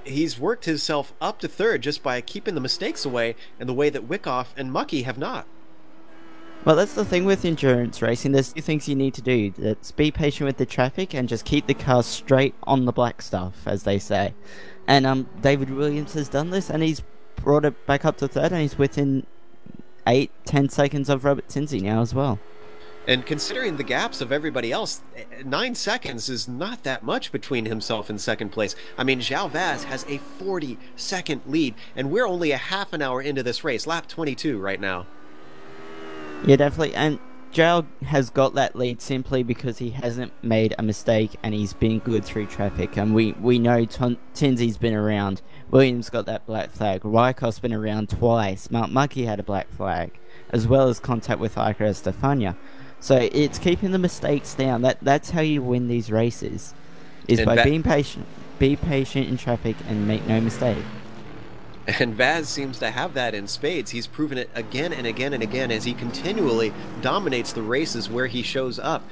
He's worked himself up to third just by keeping the mistakes away in the way that Wyckoff and Mucky have not. Well, that's the thing with endurance racing. There's two things you need to do. That's be patient with the traffic and just keep the car straight on the black stuff, as they say. And David Williams has done this, and he's brought it back up to third, and he's within 8-10 seconds of Robert Tinsley now as well. And considering the gaps of everybody else, 9 seconds is not that much between himself and second place. I mean, Jalvaz has a 40-second lead, and we're only a half an hour into this race, lap 22 right now. Yeah, definitely. And Joe has got that lead simply because he hasn't made a mistake and he's been good through traffic. And we know Tinsley's been around. Williams got that black flag. Raikko's been around twice. Mount Mucky had a black flag, as well as contact with Iker Estefania. So it's keeping the mistakes down. That's how you win these races, is And by being patient. Be patient in traffic and make no mistake. And Vaz seems to have that in spades. He's proven it again and again and again as he continually dominates the races where he shows up.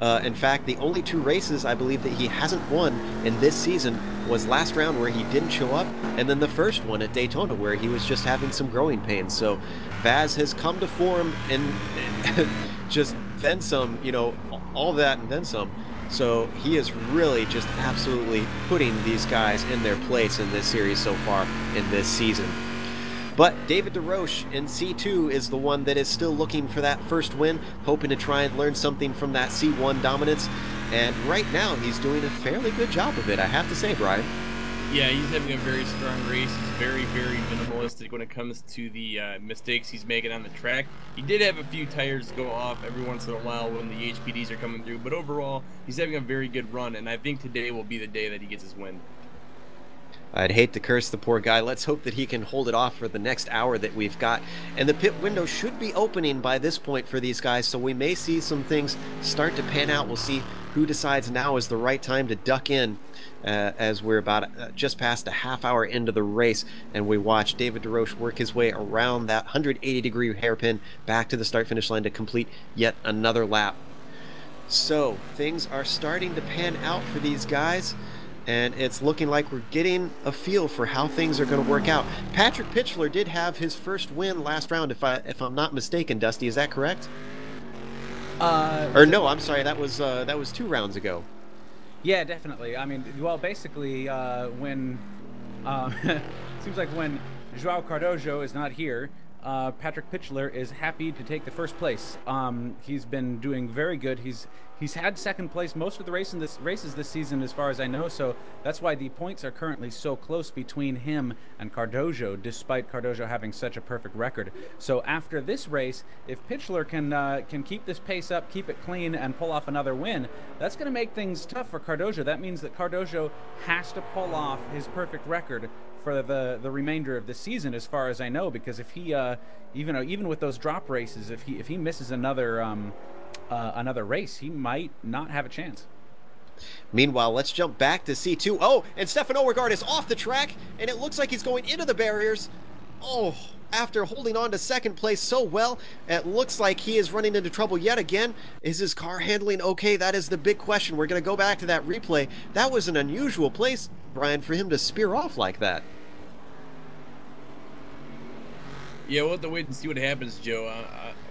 In fact, the only 2 races I believe that he hasn't won in this season was last round where he didn't show up, and then the first one at Daytona where he was just having some growing pains. So Vaz has come to form and just then some, you know, all that and then some. So he is really just absolutely putting these guys in their place in this series so far in this season. But David DeRoche in C2 is the one that is still looking for that first win, hoping to try and learn something from that C1 dominance. And right now he's doing a fairly good job of it, I have to say, Brian. Yeah, he's having a very strong race. He's very, very minimalistic when it comes to the mistakes he's making on the track. He did have a few tires go off every once in a while when the HPDs are coming through, but overall, he's having a very good run, and I think today will be the day that he gets his win. I'd hate to curse the poor guy. Let's hope that he can hold it off for the next hour that we've got. And the pit window should be opening by this point for these guys, so we may see some things start to pan out. We'll see who decides now is the right time to duck in as we're about just past a half hour into the race, and we watch David DeRoche work his way around that 180-degree hairpin back to the start-finish line to complete yet another lap. So things are starting to pan out for these guys, and it's looking like we're getting a feel for how things are going to work out. Patrick Pitchler did have his first win last round, if I'm not mistaken, Dusty. Is that correct? Or no, I'm sorry, that was 2 rounds ago. Yeah, definitely. I mean, well, basically, when seems like when Joao Cardoso is not here, Patrick Pitchler is happy to take the first place. He's been doing very good. He's had second place most of the races this season, as far as I know. So that's why the points are currently so close between him and Cardoso, despite Cardoso having such a perfect record. So after this race, if Pitchler can keep this pace up, keep it clean, and pull off another win, that's going to make things tough for Cardoso. That means that Cardoso has to pull off his perfect record for the remainder of the season, as far as I know, because if he even with those drop races, if he misses another race, he might not have a chance. Meanwhile, let's jump back to C2. Oh, and Stefan Overgaard is off the track, and it looks like he's going into the barriers. Oh, after holding on to second place so well, it looks like he is running into trouble yet again. Is his car handling okay? That is the big question. We're going to go back to that replay. That was an unusual place, Brian, for him to spear off like that. Yeah, we'll have to wait and see what happens, Joe.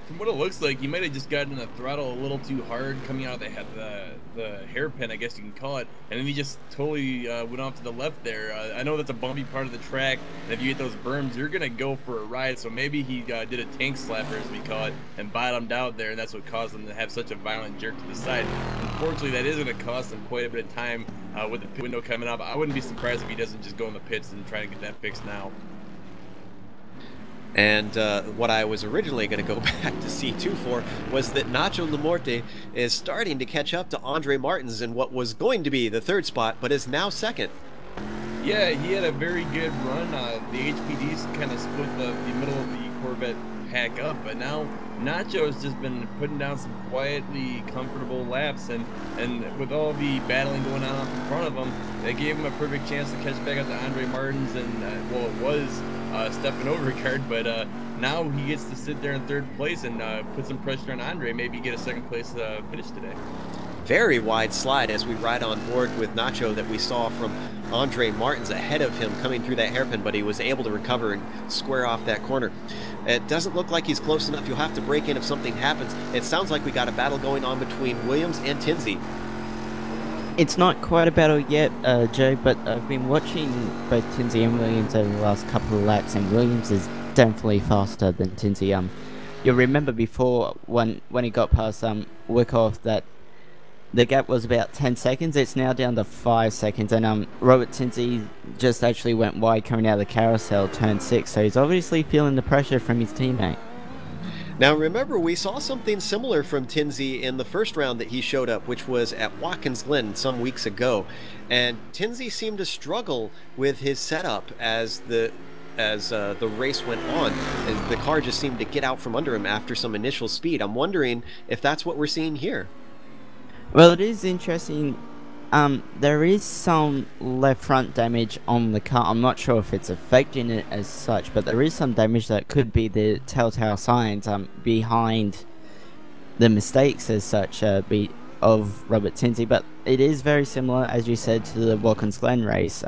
From what it looks like, he might have just gotten the throttle a little too hard coming out of the hairpin, I guess you can call it, and then he just totally went off to the left there. I know that's a bumpy part of the track, and if you hit those berms, you're going to go for a ride, so maybe he did a tank slapper, as we call it, and bottomed out there, and that's what caused him to have such a violent jerk to the side. Unfortunately, that is going to cost him quite a bit of time with the pit window coming up. I wouldn't be surprised if he doesn't just go in the pits and try to get that fixed now. And what I was originally going to go back to C2 for was that Nacho Lamorte is starting to catch up to Andre Martins in what was going to be the 3rd spot, but is now 2nd. Yeah, he had a very good run. The HPDs kind of split the middle of the Corvette pack up, but now Nacho has just been putting down some quietly comfortable laps, and with all the battling going on up in front of him, they gave him a perfect chance to catch back up to Andre Martins, and well, it was Stefan Overgaard, but now he gets to sit there in 3rd place and put some pressure on Andre, maybe get a 2nd place finish today. Very wide slide as we ride on board with Nacho that we saw from Andre Martins ahead of him coming through that hairpin, but he was able to recover and square off that corner. It doesn't look like he's close enough. You'll have to break in if something happens. It sounds like we got a battle going on between Williams and Tinsley. It's not quite a battle yet, Joe, but I've been watching both Tinsley and Williams over the last couple of laps, and Williams is definitely faster than Tinsley. You'll remember before when he got past Wyckoff that the gap was about 10 seconds. It's now down to 5 seconds, and Robert Tinsley just actually went wide coming out of the carousel, turn 6, so he's obviously feeling the pressure from his teammate. Now remember, we saw something similar from Tinsey in the first round that he showed up, which was at Watkins Glen some weeks ago, and Tinsey seemed to struggle with his setup as the race went on. And the car just seemed to get out from under him after some initial speed. I'm wondering if that's what we're seeing here. Well, it is interesting. There is some left front damage on the car. I'm not sure if it's affecting it as such, but there is some damage that could be the telltale signs behind the mistakes as such of Robert Tinsey. But it is very similar, as you said, to the Watkins Glen race,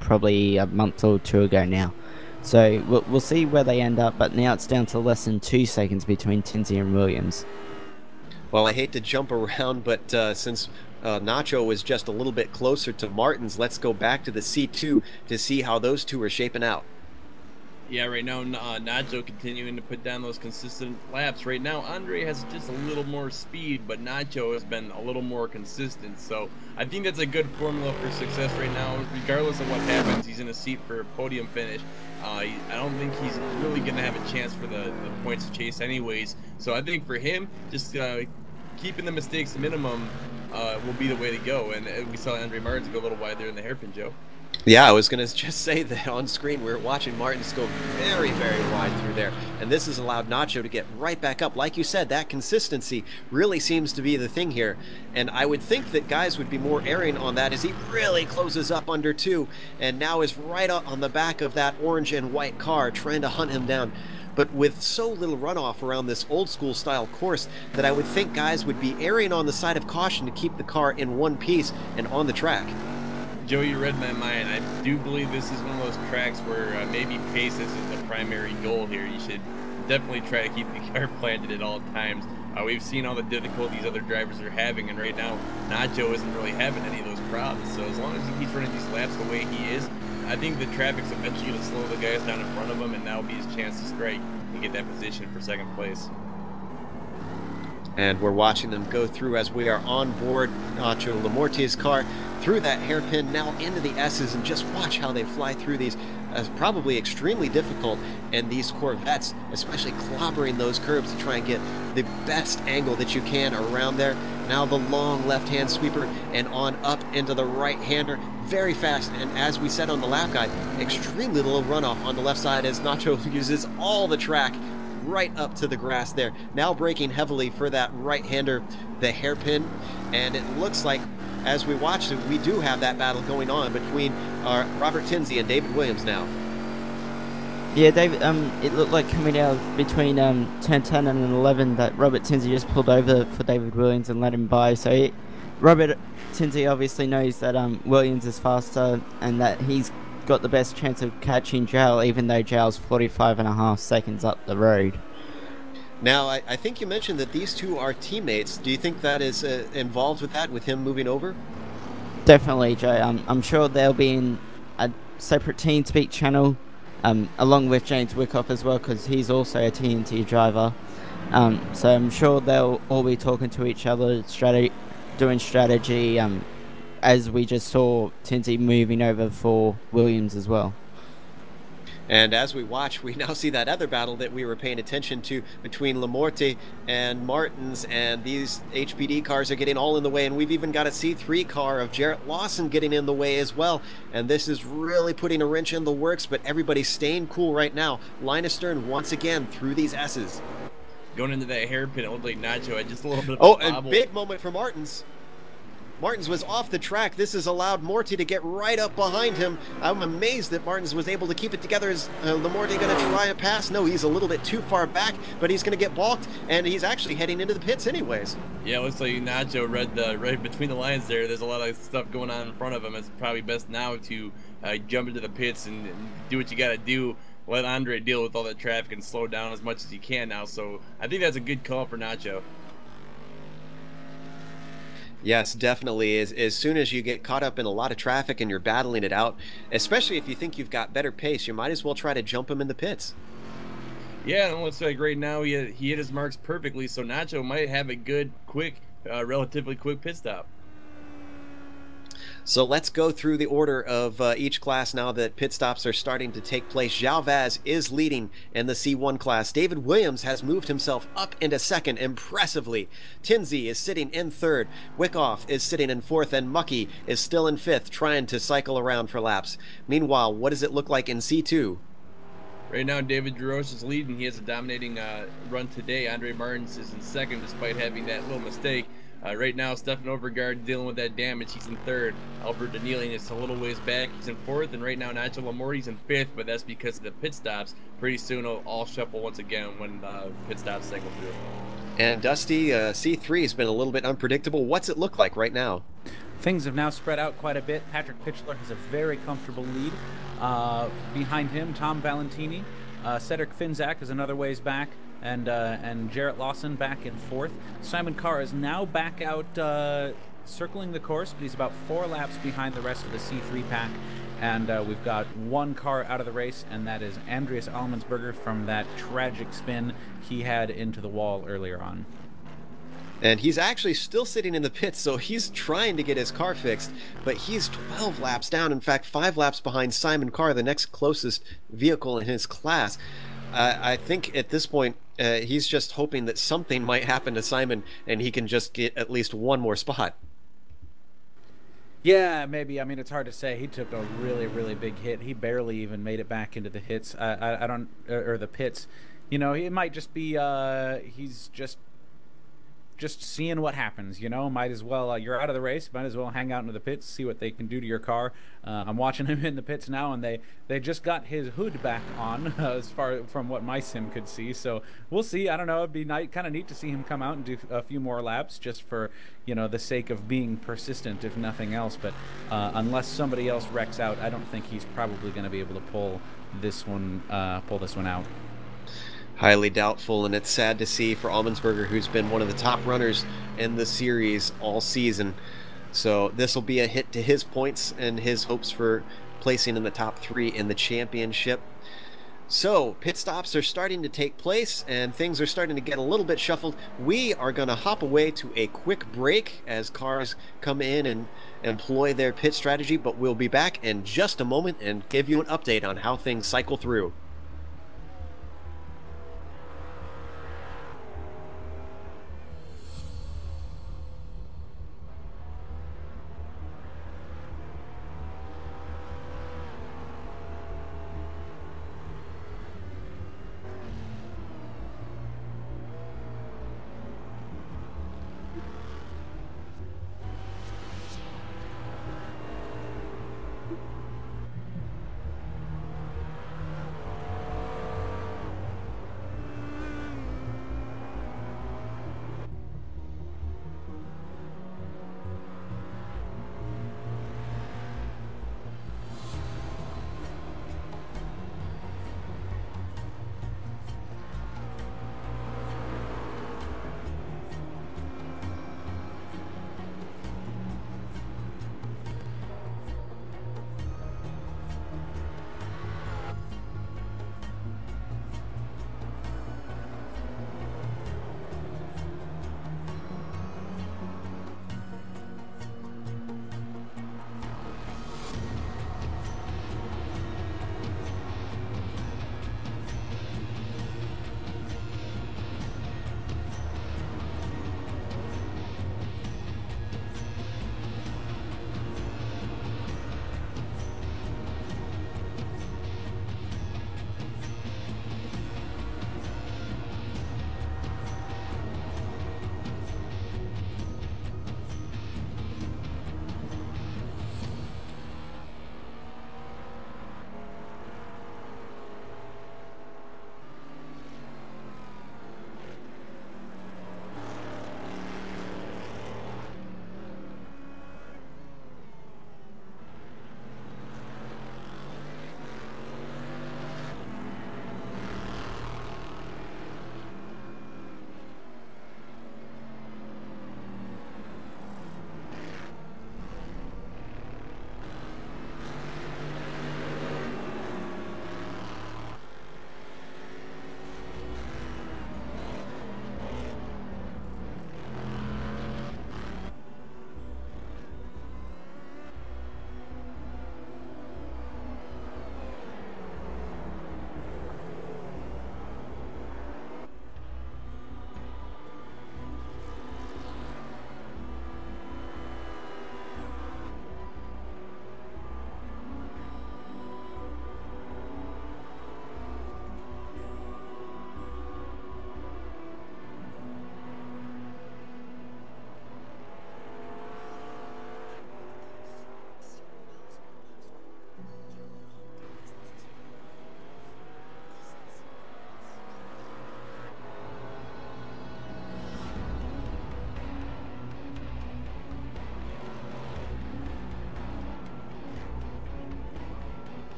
probably a month or two ago now. So we'll see where they end up, but now it's down to less than 2 seconds between Tinsey and Williams. Well, I hate to jump around, but since Nacho was just a little bit closer to Martins, let's go back to the C2 to see how those two are shaping out. Yeah, right now Nacho continuing to put down those consistent laps. Right now Andre has just a little more speed, but Nacho has been a little more consistent. So I think that's a good formula for success right now. Regardless of what happens, he's in a seat for a podium finish. I don't think he's really going to have a chance for the points to chase anyways. So I think for him, just keeping the mistakes minimum will be the way to go. And we saw Andre Martins go a little wide there in the hairpin, Joe. Yeah, I was going to just say that on screen we're watching Martins go very, very wide through there. And this has allowed Nacho to get right back up. Like you said, that consistency really seems to be the thing here. And I would think that guys would be more erring on that as he really closes up under 2 and now is right up on the back of that orange and white car trying to hunt him down. But with so little runoff around this old school style course that I would think guys would be erring on the side of caution to keep the car in one piece and on the track. Joe, you read my mind. I do believe this is one of those tracks where maybe pace is the primary goal here. You should definitely try to keep the car planted at all times. We've seen all the difficulties other drivers are having, and right now Nacho isn't really having any of those problems. So as long as he keeps running these laps the way he is, I think the traffic's eventually going to slow the guys down in front of him, and that'll be his chance to strike and get that position for second place. And we're watching them go through as we are on board Nacho Lamorte's car through that hairpin, now into the S's, and just watch how they fly through these. Probably extremely difficult, and these Corvettes, especially clobbering those curbs to try and get the best angle that you can around there. Now the long left-hand sweeper and on up into the right-hander, very fast, and as we said on the lap guide, extremely little runoff on the left side as Nacho uses all the track right up to the grass there. Now braking heavily for that right-hander, the hairpin, and it looks like as we watch it, we do have that battle going on between Robert Tinsey and David Williams now. Yeah, David. It looked like coming out between turn 10 and 11 that Robert Tinsey just pulled over for David Williams and let him by. So Robert Tinsey obviously knows that Williams is faster and that he's got the best chance of catching Jal, even though Jal's 45.5 seconds up the road. Now, I think you mentioned that these two are teammates. Do you think that is involved with that, with him moving over? Definitely, Joe. I'm sure they'll be in a separate TeamSpeak channel, along with James Wyckoff as well, because he's also a TNT driver. So I'm sure they'll all be talking to each other, doing strategy, as we just saw Tinsey moving over for Williams as well. And as we watch, we now see that other battle that we were paying attention to between Lamorte and Martins, and these HPD cars are getting all in the way, and we've even got a C3 car of Jarrett Lawson getting in the way as well. And this is really putting a wrench in the works, but everybody's staying cool right now. Line astern once again through these S's. Going into that hairpin, it looked like Nacho had just a little bit of a bobble. A big moment for Martins. Martins was off the track. This has allowed Morty to get right up behind him. I'm amazed that Martins was able to keep it together. Is Lamorte going to try a pass? No, he's a little bit too far back, but he's going to get balked, and he's actually heading into the pits anyways. Yeah, it looks like Nacho read right between the lines there. There's a lot of stuff going on in front of him. It's probably best now to jump into the pits and do what you got to do. Let Andre deal with all that traffic and slow down as much as he can now. So I think that's a good call for Nacho. Yes, definitely. As soon as you get caught up in a lot of traffic and you're battling it out, especially if you think you've got better pace, you might as well try to jump him in the pits. Yeah, and it looks like right now he hit his marks perfectly, so Nacho might have a good, quick, relatively quick pit stop. So let's go through the order of each class now that pit stops are starting to take place. Zhao Vaz is leading in the C1 class. David Williams has moved himself up into second impressively. Tinsey is sitting in third. Wickoff is sitting in fourth, and Mucky is still in fifth, trying to cycle around for laps. Meanwhile, what does it look like in C2? Right now, David DeRoche is leading. He has a dominating run today. Andre Martins is in second, despite having that little mistake. Right now, Stefan Overgaard dealing with that damage. He's in third. Albert Danielian is a little ways back. He's in fourth. And right now, Nigel Lamorte's in fifth, but that's because of the pit stops. Pretty soon, it'll all shuffle once again when pit stops cycle through. And Dusty, C3 has been a little bit unpredictable. What's it look like right now? Things have now spread out quite a bit. Patrick Pitchler has a very comfortable lead. Behind him, Tom Valentini. Cedric Finzak is another ways back. And Jarrett Lawson back in fourth. Simon Carr is now back out circling the course, but he's about 4 laps behind the rest of the C3 pack. And we've got 1 car out of the race, and that is Andreas Allmansberger from that tragic spin he had into the wall earlier on. And he's actually still sitting in the pits, so he's trying to get his car fixed, but he's 12 laps down. In fact, 5 laps behind Simon Carr, the next closest vehicle in his class. I think at this point, he's just hoping that something might happen to Simon and he can just get at least 1 more spot. Yeah, maybe. I mean, it's hard to say. He took a really, really big hit. He barely even made it back into the hits. I don't, or the pits. You know, it might just be he's just seeing what happens, you know. Might as well, you're out of the race, might as well hang out into the pits, see what they can do to your car. I'm watching him in the pits now, and they just got his hood back on, as far from what my sim could see. So we'll see. I don't know. It'd be kind of neat to see him come out and do a few more laps, just for, you know, the sake of being persistent, if nothing else. But unless somebody else wrecks out, I don't think he's probably going to be able to pull this one out. Highly doubtful, and it's sad to see for Allmansberger, who's been one of the top runners in the series all season. So this will be a hit to his points and his hopes for placing in the top 3 in the championship. So pit stops are starting to take place, and things are starting to get a little bit shuffled. We are going to hop away to a quick break as cars come in and employ their pit strategy, but we'll be back in just a moment and give you an update on how things cycle through.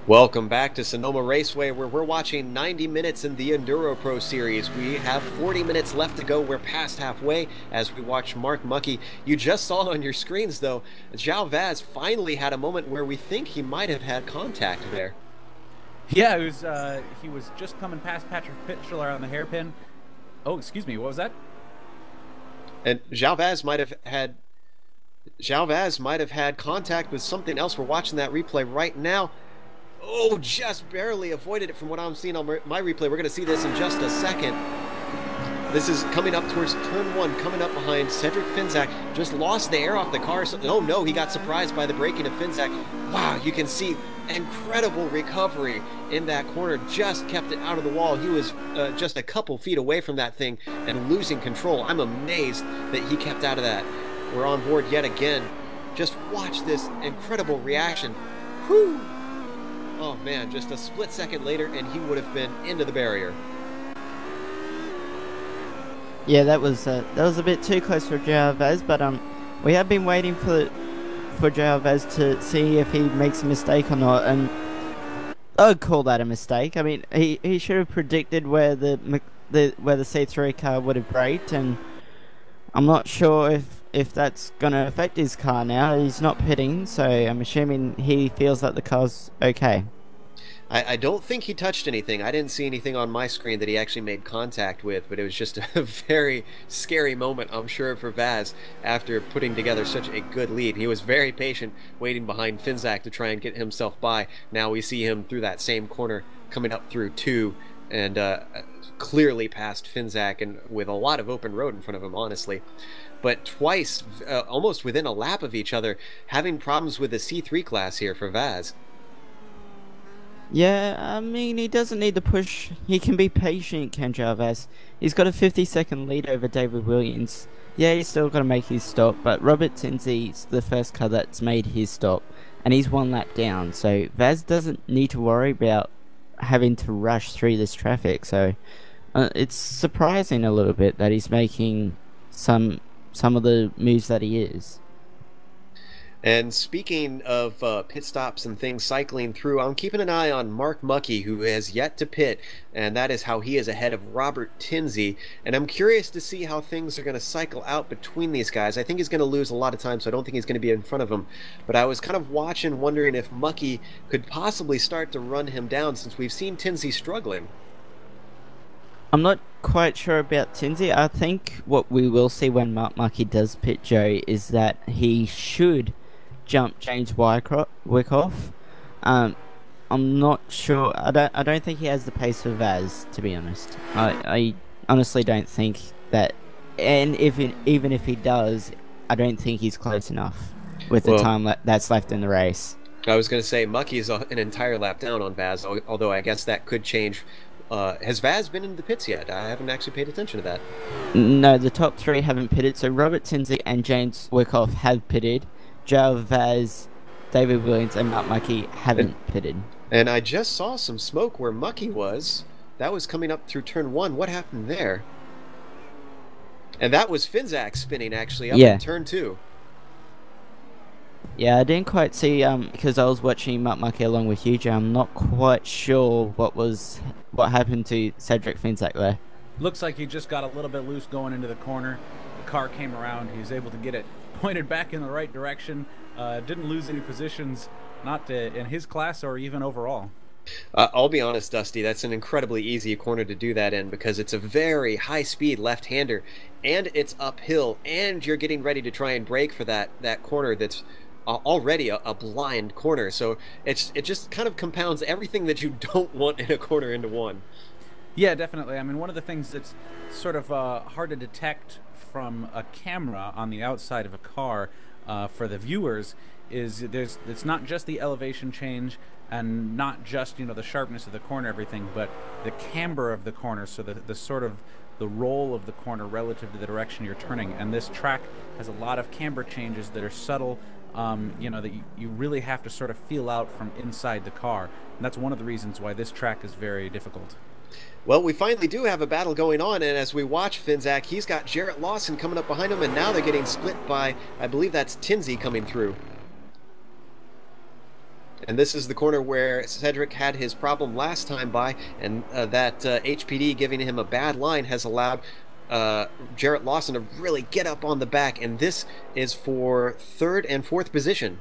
Welcome back to Sonoma Raceway, where we're watching 90 minutes in the EnduroPro series. We have 40 minutes left to go. We're past halfway as we watch Mark Mucky. You just saw on your screens, though, João Vaz finally had a moment where we think he might have had contact there. Yeah, he was just coming past Patrick Pitchler on the hairpin. Oh, excuse me, what was that? And João Vaz might have had contact with something else. We're watching that replay right now. Oh, just barely avoided it from what I'm seeing on my replay. We're going to see this in just a second. This is coming up towards turn 1, coming up behind Cedric Finzak. Just lost the air off the car. So, oh no, he got surprised by the braking of Finzak. Wow, you can see incredible recovery in that corner. Just kept it out of the wall. He was just a couple feet away from that thing and losing control. I'm amazed that he kept out of that. We're on board yet again. Just watch this incredible reaction. Whew! Oh man, just a split second later and he would have been into the barrier. Yeah, that was a bit too close for João Vaz, but we have been waiting for João Vaz to see if he makes a mistake or not, and I'd call that a mistake. I mean, he should have predicted where the C3 car would have braked, and I'm not sure if that's going to affect his car now. He's not pitting, so I'm assuming he feels that the car's okay. I don't think he touched anything. I didn't see anything on my screen that he actually made contact with, but it was just a very scary moment, I'm sure, for Vaz after putting together such a good lead. He was very patient, waiting behind Finzak to try and get himself by. Now we see him through that same corner coming up through 2 and clearly past Finzak and with a lot of open road in front of him, honestly. But twice, almost within a lap of each other, having problems with the C3 class here for Vaz. Yeah, I mean, he doesn't need to push. He can be patient, can João Vaz. He's got a 50-second lead over David Williams. Yeah, he's still got to make his stop, but Robert Tinsley's the first car that's made his stop, and he's 1 lap down, so Vaz doesn't need to worry about having to rush through this traffic, so it's surprising a little bit that he's making some of the moves that he is. And speaking of pit stops and things cycling through, I'm keeping an eye on Mark Mucky, who has yet to pit, and that is how he is ahead of Robert Tinsley. And I'm curious to see how things are going to cycle out between these guys. I think he's going to lose a lot of time, so I don't think he's going to be in front of him. But I was kind of watching, wondering if Mucky could possibly start to run him down, since we've seen Tinsley struggling. I'm not quite sure about Tinsley. I think what we will see when Mark Mucky does pit, Joe, is that he should jump James Wyckoff. I'm not sure. I don't think he has the pace for Vaz, to be honest. I honestly don't think that. And even if he does, I don't think he's close enough with the time that's left in the race. I was going to say Mucky is an entire lap down on Vaz, although I guess that could change. Has Vaz been in the pits yet? I haven't actually paid attention to that. No, the top 3 haven't pitted. So Robert Tinsley and James Wyckoff have pitted. João Vaz, David Williams, and Mark Mucky haven't pitted. And I just saw some smoke where Mucky was. That was coming up through turn 1. What happened there? And that was Finzak spinning, actually, up in turn 2. Yeah, I didn't quite see, because I was watching Mark Mucky along with you, Joe. I'm not quite sure what happened to Cedric Finzak there. Looks like he just got a little bit loose going into the corner. The car came around. He was able to get it pointed back in the right direction. Didn't lose any positions, not in his class or even overall. I'll be honest, Dusty, that's an incredibly easy corner to do that in, because it's a very high-speed left-hander, and it's uphill, and you're getting ready to try and brake for that corner that's already a blind corner. So it just kind of compounds everything that you don't want in a corner into one. Yeah, definitely. I mean, one of the things that's sort of hard to detect from a camera on the outside of a car for the viewers is it's not just the elevation change and not just, you know, the sharpness of the corner, everything, but the camber of the corner, so the sort of the roll of the corner relative to the direction you're turning. And this track has a lot of camber changes that are subtle, you know, that you really have to sort of feel out from inside the car. And that's one of the reasons why this track is very difficult. Well, we finally do have a battle going on, and as we watch Finzak, he's got Jarrett Lawson coming up behind him, and now they're getting split by, I believe that's Tinsley coming through. And this is the corner where Cedric had his problem last time by, and that HPD giving him a bad line has allowed Jarrett Lawson to really get up on the back, and this is for third and fourth position.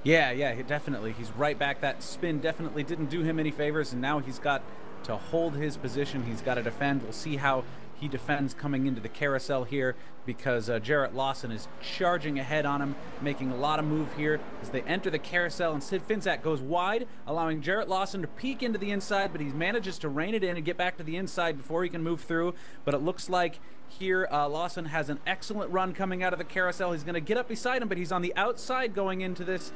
Yeah, definitely. He's right back. That spin definitely didn't do him any favors, and now he's got to hold his position. He's got to defend. We'll see how he defends coming into the carousel here, because Jarrett Lawson is charging ahead on him, making a lot of move here as they enter the carousel, and Sid Finzak goes wide, allowing Jarrett Lawson to peek into the inside, but he manages to rein it in and get back to the inside before he can move through. But it looks like here Lawson has an excellent run coming out of the carousel. He's going to get up beside him, but he's on the outside going into this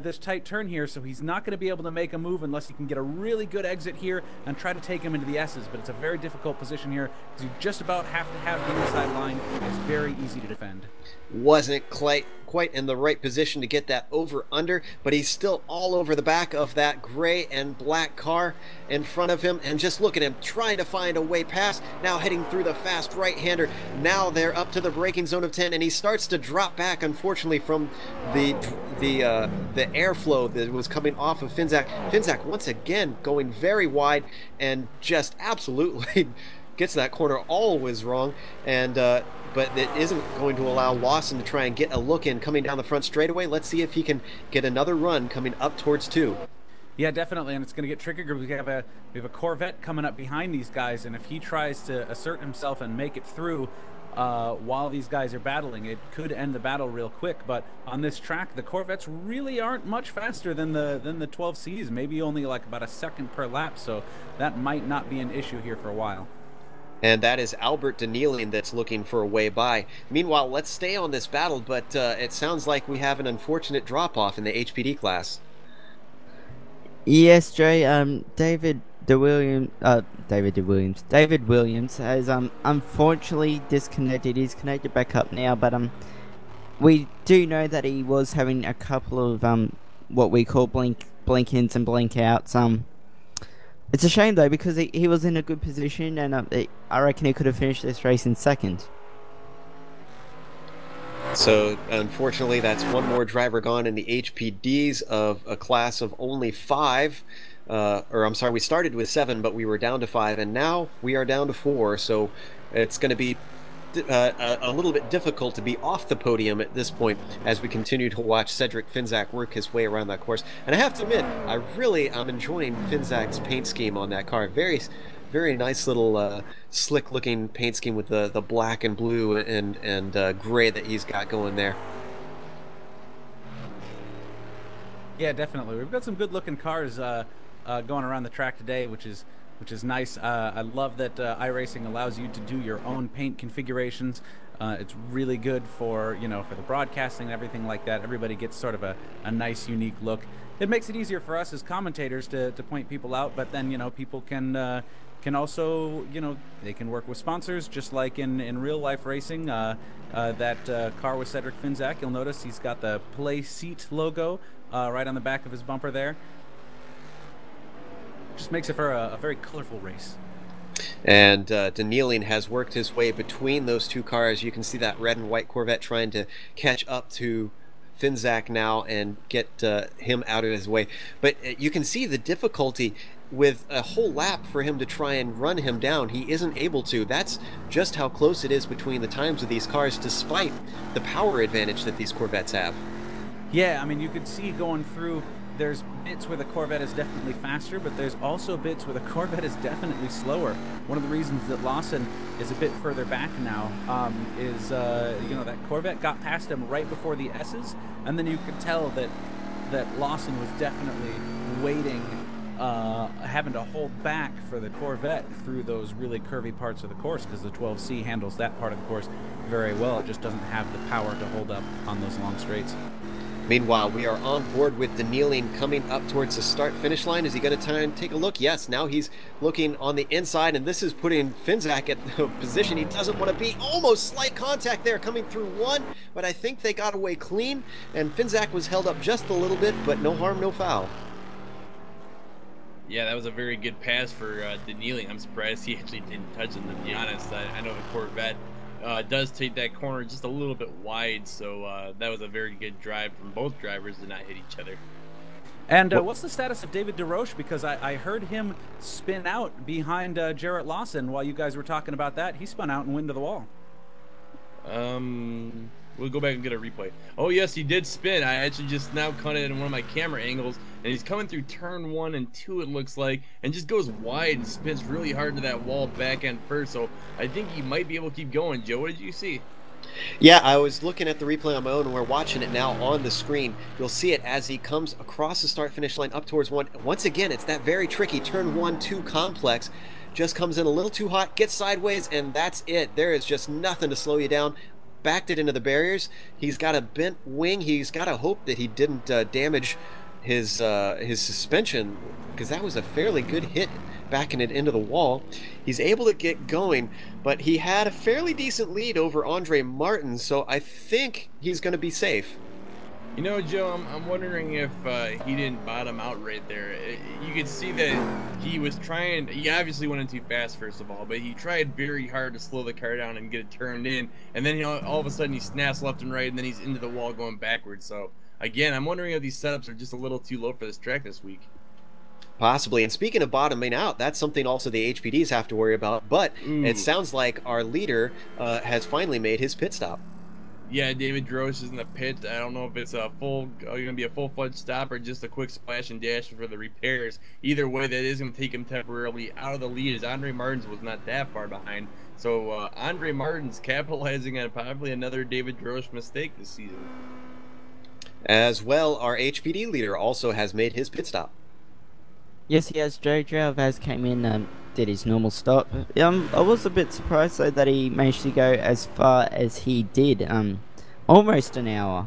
this tight turn here, so he's not going to be able to make a move unless he can get a really good exit here and try to take him into the S's. But it's a very difficult position here because you just about have to have the inside line. It's very easy to defend. Wasn't quite in the right position to get that over-under, but he's still all over the back of that gray and black car in front of him, and just look at him trying to find a way past, now heading through the fast right-hander. Now they're up to the braking zone of 10, and he starts to drop back, unfortunately, from the airflow that was coming off of Finzak. Finzak once again going very wide and just absolutely gets that corner always wrong, and but it isn't going to allow Lawson to try and get a look in coming down the front straightaway. Let's see if he can get another run coming up towards 2. Yeah, definitely, and it's going to get tricky because we have a Corvette coming up behind these guys, and if he tries to assert himself and make it through while these guys are battling, it could end the battle real quick. But on this track, the Corvettes really aren't much faster than the 12Cs, maybe only like about a second per lap, so that might not be an issue here for a while. And that is Albert Danielian that's looking for a way by. Meanwhile, let's stay on this battle, but it sounds like we have an unfortunate drop-off in the HPD class. Yes, Jay. David Williams has unfortunately disconnected. He's connected back up now, but we do know that he was having a couple of what we call blink-ins and blink-outs. It's a shame though, because he was in a good position, and I reckon he could have finished this race in second. So unfortunately, that's one more driver gone in the HPDs of a class of only 5. Or I'm sorry, we started with 7, but we were down to 5, and now we are down to 4. So it's going to be a little bit difficult to be off the podium at this point as we continue to watch Cedric Finzak work his way around that course. And I have to admit, I really am enjoying Finzak's paint scheme on that car. Very nice little slick looking paint scheme with the black and blue and gray that he's got going there. Yeah, definitely. We've got some good looking cars going around the track today, which is nice. I love that iRacing allows you to do your own paint configurations. It's really good for for the broadcasting and everything like that. Everybody gets sort of a nice, unique look. It makes it easier for us as commentators to point people out, but then people can also they can work with sponsors just like in real life racing. That car with Cedric Finzak, you'll notice he's got the Play Seat logo right on the back of his bumper there. Just makes it for a very colorful race. And Danielian has worked his way between those two cars. You can see that red and white Corvette trying to catch up to Finzak now and get him out of his way. But you can see the difficulty with a whole lap for him to try and run him down. He isn't able to. That's just how close it is between the times of these cars, despite the power advantage that these Corvettes have. Yeah, I mean, you could see going through, there's bits where the Corvette is definitely faster, but there's also bits where the Corvette is definitely slower. One of the reasons that Lawson is a bit further back now is, that Corvette got past him right before the S's, and then you could tell that Lawson was definitely waiting, having to hold back for the Corvette through those really curvy parts of the course, because the 12C handles that part of the course very well. It just doesn't have the power to hold up on those long straights. Meanwhile, we are on board with Danielian coming up towards the start-finish line. Is he going to try and take a look? Yes, now he's looking on the inside, and this is putting Finzak at the position he doesn't want to be. Almost slight contact there coming through 1, but I think they got away clean, and Finzak was held up just a little bit, but no harm, no foul. Yeah, that was a very good pass for Danielian. I'm surprised he actually didn't touch him, to be honest. I know the Corvette does take that corner just a little bit wide, so that was a very good drive from both drivers to not hit each other. And what's the status of David DeRoche? Because I heard him spin out behind Jarrett Lawson while you guys were talking about that. He spun out and went to the wall. We'll go back and get a replay. Oh, yes, he did spin. I actually just now caught it in one of my camera angles, and he's coming through turn 1 and 2, it looks like, and just goes wide and spins really hard into that wall back end first. So I think he might be able to keep going. Joe, what did you see? Yeah, I was looking at the replay on my own, and we're watching it now on the screen. You'll see it as he comes across the start-finish line up towards 1. Once again, it's that very tricky turn 1-2 complex. Just comes in a little too hot, gets sideways, and that's it. There is just nothing to slow you down. Backed it into the barriers. He's got a bent wing. He's got to hope that he didn't damage his suspension, because that was a fairly good hit backing it into the wall. He's able to get going, but he had a fairly decent lead over Andre Martin, so I think he's going to be safe. You know, Joe, I'm wondering if he didn't bottom out right there. You could see that he was trying. He obviously went in too fast, first of all, but he tried very hard to slow the car down and get it turned in. And then, you know, all of a sudden he snaps left and right, and then he's into the wall going backwards. So, again, I'm wondering if these setups are just a little too low for this track this week. Possibly. And speaking of bottoming out, that's something also the HPDs have to worry about. But it sounds like our leader has finally made his pit stop. Yeah, David DeRoche is in the pit. I don't know if it's a going to be a full-fledged stop or just a quick splash and dash for the repairs. Either way, that is going to take him temporarily out of the lead, as Andre Martins was not that far behind. So Andre Martins capitalizing on probably another David DeRoche mistake this season. As well, our HPD leader also has made his pit stop. Yes, he has. Joe Alvaz came in, did his normal stop. I was a bit surprised though that he managed to go as far as he did. Almost an hour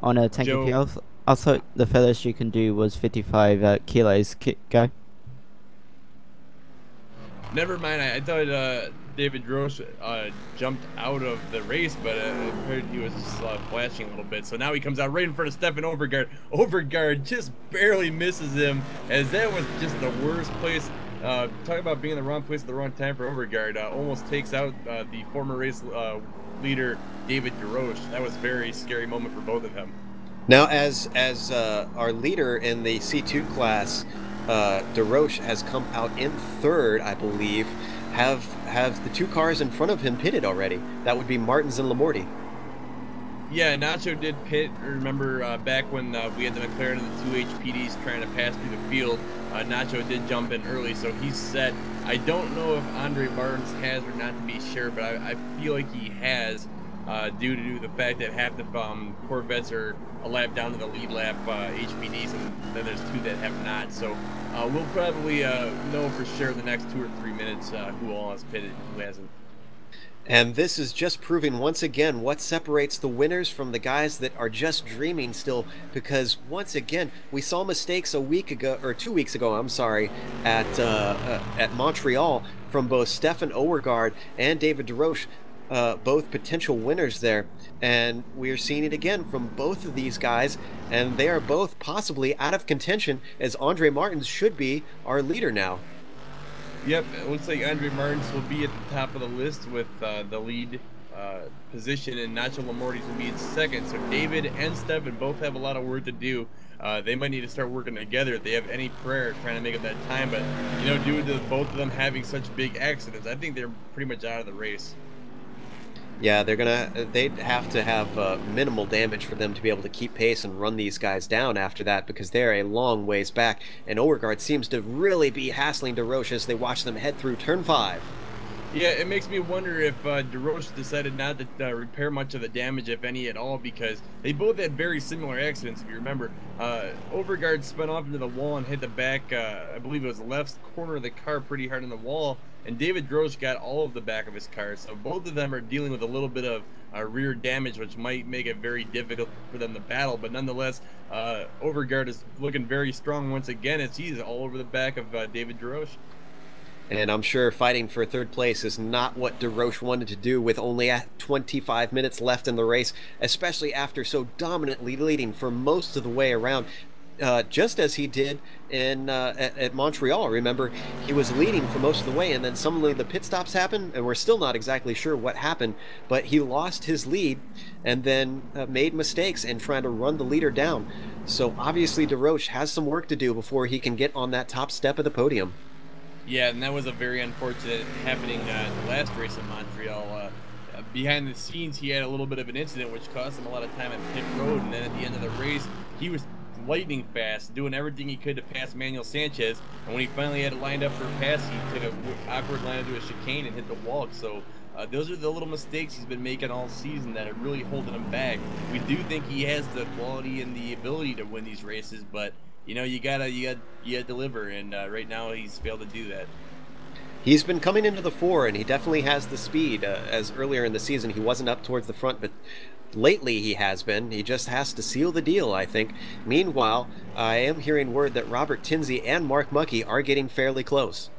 on a tank of fuel. I thought the furthest you can do was 55 kilos. Go. Never mind. I thought David DeRoche jumped out of the race, but I heard he was just flashing a little bit. So now he comes out right in front of Stefan Overgaard. Overgaard just barely misses him, as that was just the worst place. Talk about being in the wrong place at the wrong time for Overgaard. Almost takes out the former race leader, David DeRoche. That was a very scary moment for both of them. Now, as our leader in the C2 class, DeRoche has come out in third, I believe. Have the two cars in front of him pitted already. That would be Martins and Lamorti. Yeah, Nacho did pit. Remember back when we had the McLaren and the two HPDs trying to pass through the field, Nacho did jump in early, so he's set. I don't know if Andre Martins has or not to be sure, but I feel like he has, due to the fact that half the Corvettes are a lap down to the lead lap HPDs, and then there's two that have not. So we'll probably know for sure in the next 2 or 3 minutes who all has pitted and who hasn't. And this is just proving once again what separates the winners from the guys that are just dreaming still, because once again we saw mistakes a week ago, or 2 weeks ago, I'm sorry, at Montreal from both Stefan Overgaard and David DeRoche, both potential winners there, and we're seeing it again from both of these guys, and they are both possibly out of contention, as Andre Martins should be our leader now. Yep, it looks like Andre Martins will be at the top of the list with the lead position, and Nacho Lamorti's will be in second. So David and Stefan both have a lot of work to do. They might need to start working together if they have any prayer trying to make up that time. But, you know, due to both of them having such big accidents, I think they're pretty much out of the race. Yeah, they'd have to have minimal damage for them to be able to keep pace and run these guys down after that, because they're a long ways back, and Overgaard seems to really be hassling DeRoche as they watch them head through turn 5. Yeah, it makes me wonder if DeRoche decided not to repair much of the damage, if any at all, because they both had very similar accidents, if you remember. Overgaard spun off into the wall and hit the back, I believe it was the left corner of the car pretty hard in the wall, and David DeRoche got all of the back of his car. So both of them are dealing with a little bit of rear damage, which might make it very difficult for them to battle. But nonetheless, Overgaard is looking very strong once again, as he's all over the back of David DeRoche. And I'm sure fighting for third place is not what DeRoche wanted to do with only 25 minutes left in the race, especially after so dominantly leading for most of the way around. just as he did in at Montreal. Remember, he was leading for most of the way, and then suddenly the pit stops happened, and we're still not exactly sure what happened, but he lost his lead and then made mistakes in trying to run the leader down. So obviously DeRoche has some work to do before he can get on that top step of the podium. Yeah, and that was a very unfortunate happening in the last race in Montreal. Behind the scenes, he had a little bit of an incident which cost him a lot of time at pit road, and then at the end of the race, he was lightning fast, doing everything he could to pass Manuel Sanchez, and when he finally had it lined up for a pass, he took an awkward line into a chicane and hit the wall. So those are the little mistakes he's been making all season that are really holding him back. We do think he has the quality and the ability to win these races, but you gotta deliver, and right now he's failed to do that. He's been coming into the fore, and he definitely has the speed. As earlier in the season, he wasn't up towards the front, but lately he has been. He just has to seal the deal, I think. Meanwhile, I am hearing word that Robert Tinsley and Mark Muckey are getting fairly close.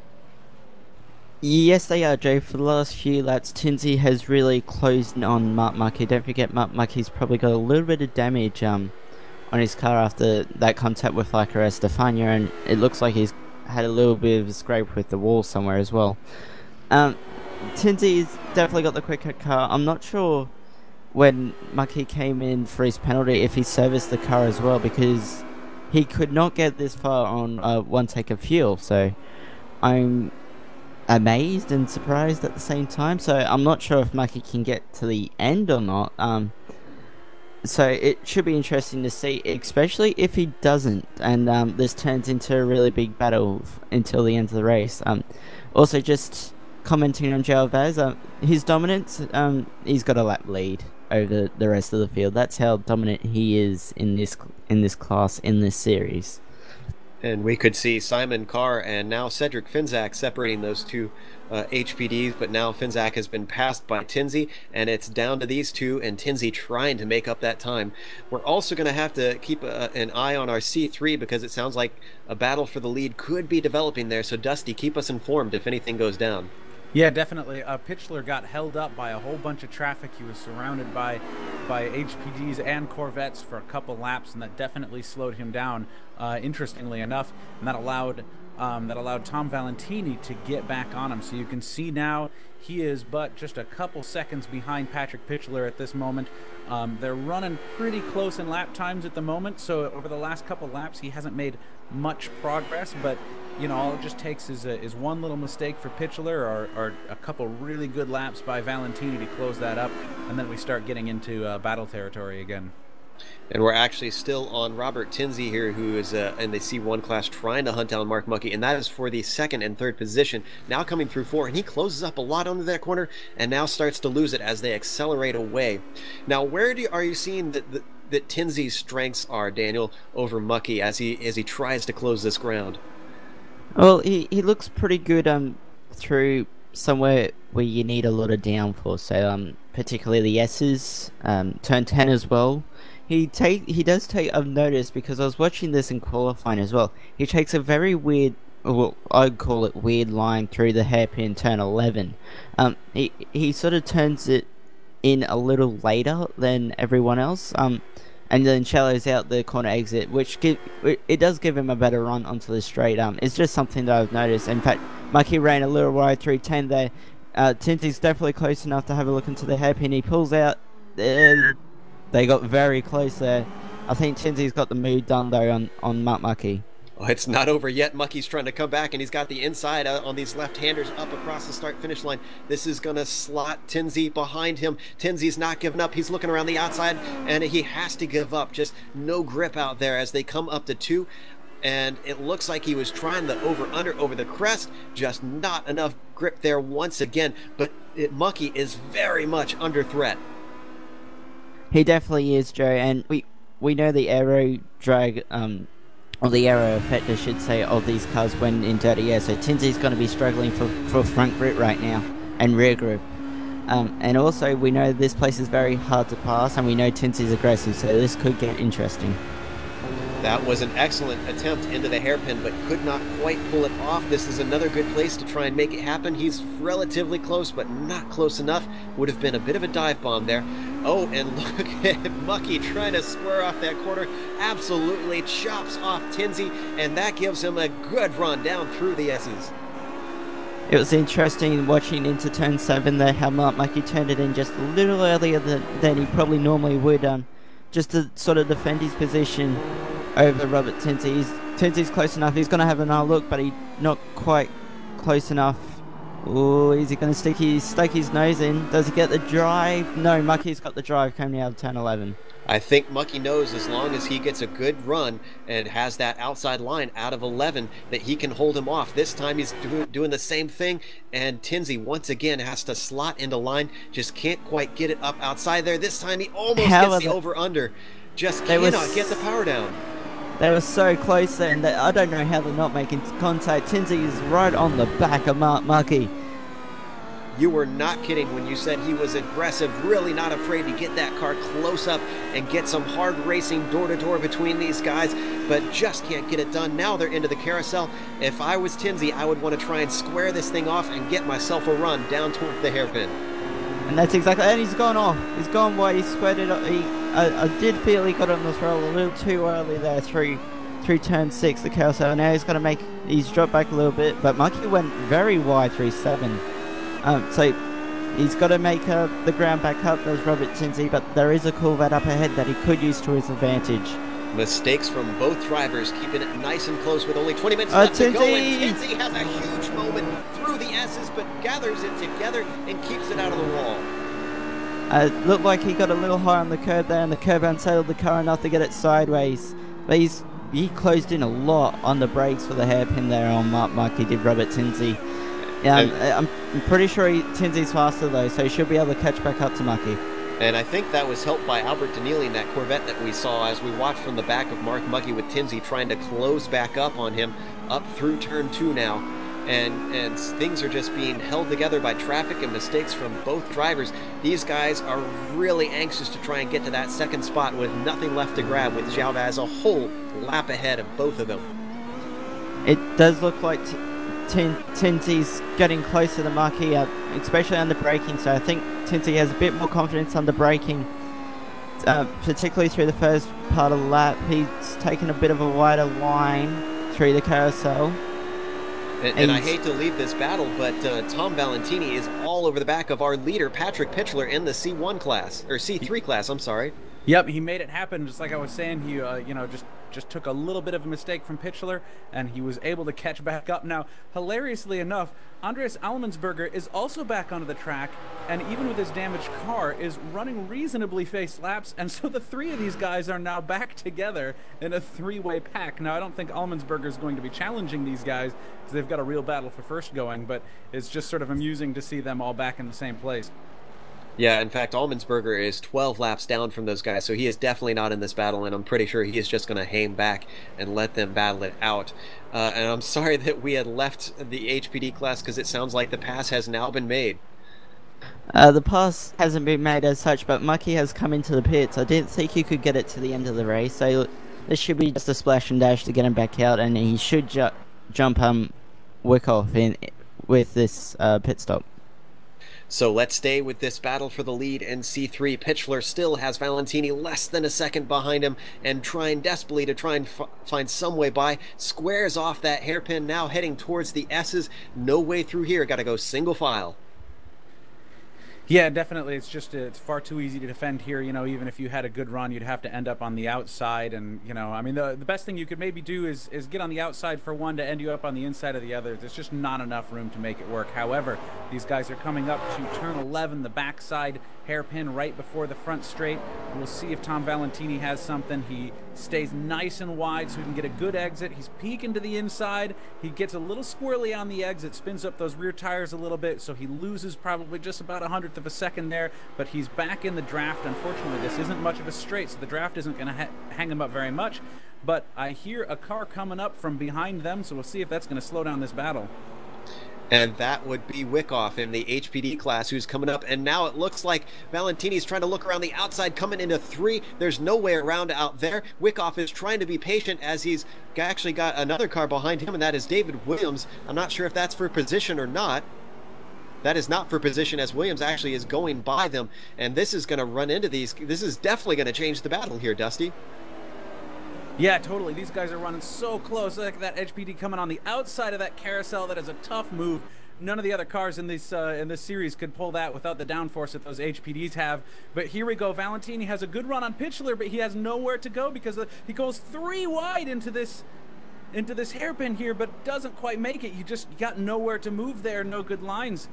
Yes, they are, Joe. For the last few laps, Tinsley has really closed on Mark Muckey. Don't forget, Mark Muckey's probably got a little bit of damage on his car after that contact with Licor Estefania, and it looks like he's had a little bit of a scrape with the wall somewhere as well. Tinsley's definitely got the quicker car. I'm not sure when Muckey came in for his penalty if he serviced the car as well, because he could not get this far on one take of fuel. So I'm amazed and surprised at the same time. So I'm not sure if Muckey can get to the end or not. So it should be interesting to see, especially if he doesn't, and this turns into a really big battle until the end of the race. Also, just commenting on Gervais, his dominance, he's got a lap lead over the rest of the field. That's how dominant he is in this class, in this series. And we could see Simon Carr and now Cedric Finzak separating those two HPDs, but now Finzak has been passed by Tinsley, and it's down to these two, and Tinsley trying to make up that time. We're also going to have to keep an eye on our C3, because it sounds like a battle for the lead could be developing there. So Dusty, keep us informed if anything goes down. Yeah, definitely. Pitchler got held up by a whole bunch of traffic. He was surrounded by HPDs and Corvettes for a couple laps, and that definitely slowed him down, interestingly enough, and that allowed Tom Valentini to get back on him. So you can see now he is but just a couple seconds behind Patrick Pitchler at this moment. They're running pretty close in lap times at the moment, so over the last couple laps he hasn't made much progress, but all it just takes is one little mistake for Pitchler or a couple really good laps by Valentini to close that up, and then we start getting into battle territory again. And we're actually still on Robert Tinsley here, who is in the C1 class trying to hunt down Mark Muckey, and that is for the second and third position. Now coming through four, and he closes up a lot under that corner and now starts to lose it as they accelerate away. Now, where are you seeing that Tinsley's strengths are, Daniel, over Muckey as he tries to close this ground? Well, he looks pretty good through somewhere where you need a lot of downforce. So particularly the S's, turn 10 as well. He does take, I've noticed, because I was watching this in qualifying as well, he takes a very weird, well, I'd call it weird line through the hairpin turn 11. He sort of turns it in a little later than everyone else, and then shallows out the corner exit, which it does give him a better run onto the straight. It's just something that I've noticed. In fact, Muckey ran a little wide through 10 there. Tinsley's definitely close enough to have a look into the hairpin. He pulls out. They got very close there. I think Tinsley's got the mood done though on Mark Muckey. Oh, it's not over yet. Muckey's trying to come back, and he's got the inside on these left-handers up across the start-finish line. This is going to slot Tinsley behind him. Tinsley's not giving up. He's looking around the outside, and he has to give up. Just no grip out there as they come up to two. And it looks like he was trying the over the crest. Just not enough grip there once again. But Muckey is very much under threat. He definitely is, Joe. And we know the aero drag... or the aero effect, I should say, of these cars when in dirty air. So Tinsley's going to be struggling for front grip right now and rear grip. And also, we know this place is very hard to pass, and we know Tinsley's aggressive, so this could get interesting. That was an excellent attempt into the hairpin, but could not quite pull it off. This is another good place to try and make it happen. He's relatively close, but not close enough. Would have been a bit of a dive bomb there. Oh, and look at Mucky trying to square off that corner. Absolutely chops off Tinsey, and that gives him a good run down through the S's. It was interesting watching into turn 7 there how Mark Mucky turned it in just a little earlier than he probably normally would, just to sort of defend his position over Robert Tinsey. Tinsey's close enough. He's going to have another look, but he's not quite close enough. Oh, is he going to stake his nose in? Does he get the drive? No, Mucky's got the drive coming out of turn 11. I think Mucky knows as long as he gets a good run and has that outside line out of 11 that he can hold him off. This time he's doing the same thing, and Tinsey once again has to slot into line. Just can't quite get it up outside there. This time he almost gets the over-under. Just cannot get the power down. They were so close there, and I don't know how they're not making contact. Tinsey is right on the back of Mark Mucky. You were not kidding when you said he was aggressive, really not afraid to get that car close up and get some hard racing door-to-door between these guys, but just can't get it done. Now they're into the carousel. If I was Tinsey, I would want to try and square this thing off and get myself a run down towards the hairpin. And that's exactly, and he's gone off. He's gone wide, he squared it up. I did feel he got on the throttle a little too early there through turn 6, the carousel. Now he's going to he's dropped back a little bit, but Mucky went very wide through 7. So he's got to make the ground back up, does Robert Tinsey, but there is a Corvette up ahead that he could use to his advantage. Mistakes from both drivers, keeping it nice and close with only 20 minutes left to go, and Tinsey has a huge moment through the S's, but gathers it together and keeps it out of the wall. It looked like he got a little high on the curb there, and the curb unsettled the car enough to get it sideways. But he closed in a lot on the brakes for the hairpin there on Mark Mucky, did Robert Tinsey. Yeah, I'm pretty sure Tinsey's faster though, so he should be able to catch back up to Mucky. And I think that was helped by Albert Danieli in that Corvette that we saw as we watched from the back of Mark Mucky with Tinsey trying to close back up on him up through turn 2 now. And things are just being held together by traffic and mistakes from both drivers. These guys are really anxious to try and get to that second spot with nothing left to grab, with Jalvaz a whole lap ahead of both of them. It does look like Tinsey's getting closer to Mucky, especially on the braking, so I think Tinsey has a bit more confidence on the braking, particularly through the first part of the lap. He's taken a bit of a wider line through the carousel. And I hate to leave this battle, but Tom Valentini is all over the back of our leader, Patrick Pitchler, in the C1 class, or C3 class, I'm sorry. Yep, he made it happen. Just like I was saying, he just took a little bit of a mistake from Pitchler, and he was able to catch back up. Now, hilariously enough, Andreas Allmansberger is also back onto the track, and even with his damaged car, is running reasonably fast laps, and so the 3 of these guys are now back together in a 3-way pack. Now, I don't think Allmansberger is going to be challenging these guys, because they've got a real battle for first going, but it's just sort of amusing to see them all back in the same place. Yeah, in fact, Allmansberger is 12 laps down from those guys, so he is definitely not in this battle, and I'm pretty sure he is just going to hang back and let them battle it out. And I'm sorry that we had left the HPD class, because it sounds like the pass has now been made. The pass hasn't been made as such, but Mucky has come into the pits. I didn't think you could get it to the end of the race, so this should be just a splash and dash to get him back out, and he should jump Wyckoff in with this pit stop. So let's stay with this battle for the lead in C3. Pitchler still has Valentini less than a second behind him and trying desperately to try and find some way by. Squares off that hairpin, now heading towards the S's. No way through here. Got to go single file. Yeah, definitely. It's far too easy to defend here. You know, even if you had a good run, you'd have to end up on the outside. And, you know, I mean, the best thing you could maybe do is get on the outside for one to end you up on the inside of the other. There's just not enough room to make it work. However, these guys are coming up to turn 11, the backside hairpin right before the front straight. We'll see if Tom Valentini has something. He stays nice and wide so he can get a good exit. He's peeking to the inside. He gets a little squirrely on the exit, spins up those rear tires a little bit, so he loses probably just about 100th of a second there, but he's back in the draft. Unfortunately, this isn't much of a straight, so the draft isn't going to hang him up very much, but I hear a car coming up from behind them, so we'll see if that's going to slow down this battle. And that would be Wyckoff in the HPD class who's coming up. And now it looks like Valentini's trying to look around the outside, coming into 3. There's no way around out there. Wyckoff is trying to be patient as he's actually got another car behind him, and that is David Williams. I'm not sure if that's for position or not. That is not for position, as Williams actually is going by them. And this is going to run into these. This is definitely going to change the battle here, Dusty. Yeah, totally. These guys are running so close. Like that HPD coming on the outside of that carousel. That is a tough move. None of the other cars in this series could pull that without the downforce that those HPDs have. But here we go. Valentini has a good run on Pitchler, but he has nowhere to go because he goes 3 wide into this hairpin here, but doesn't quite make it. You just got nowhere to move there. No good lines.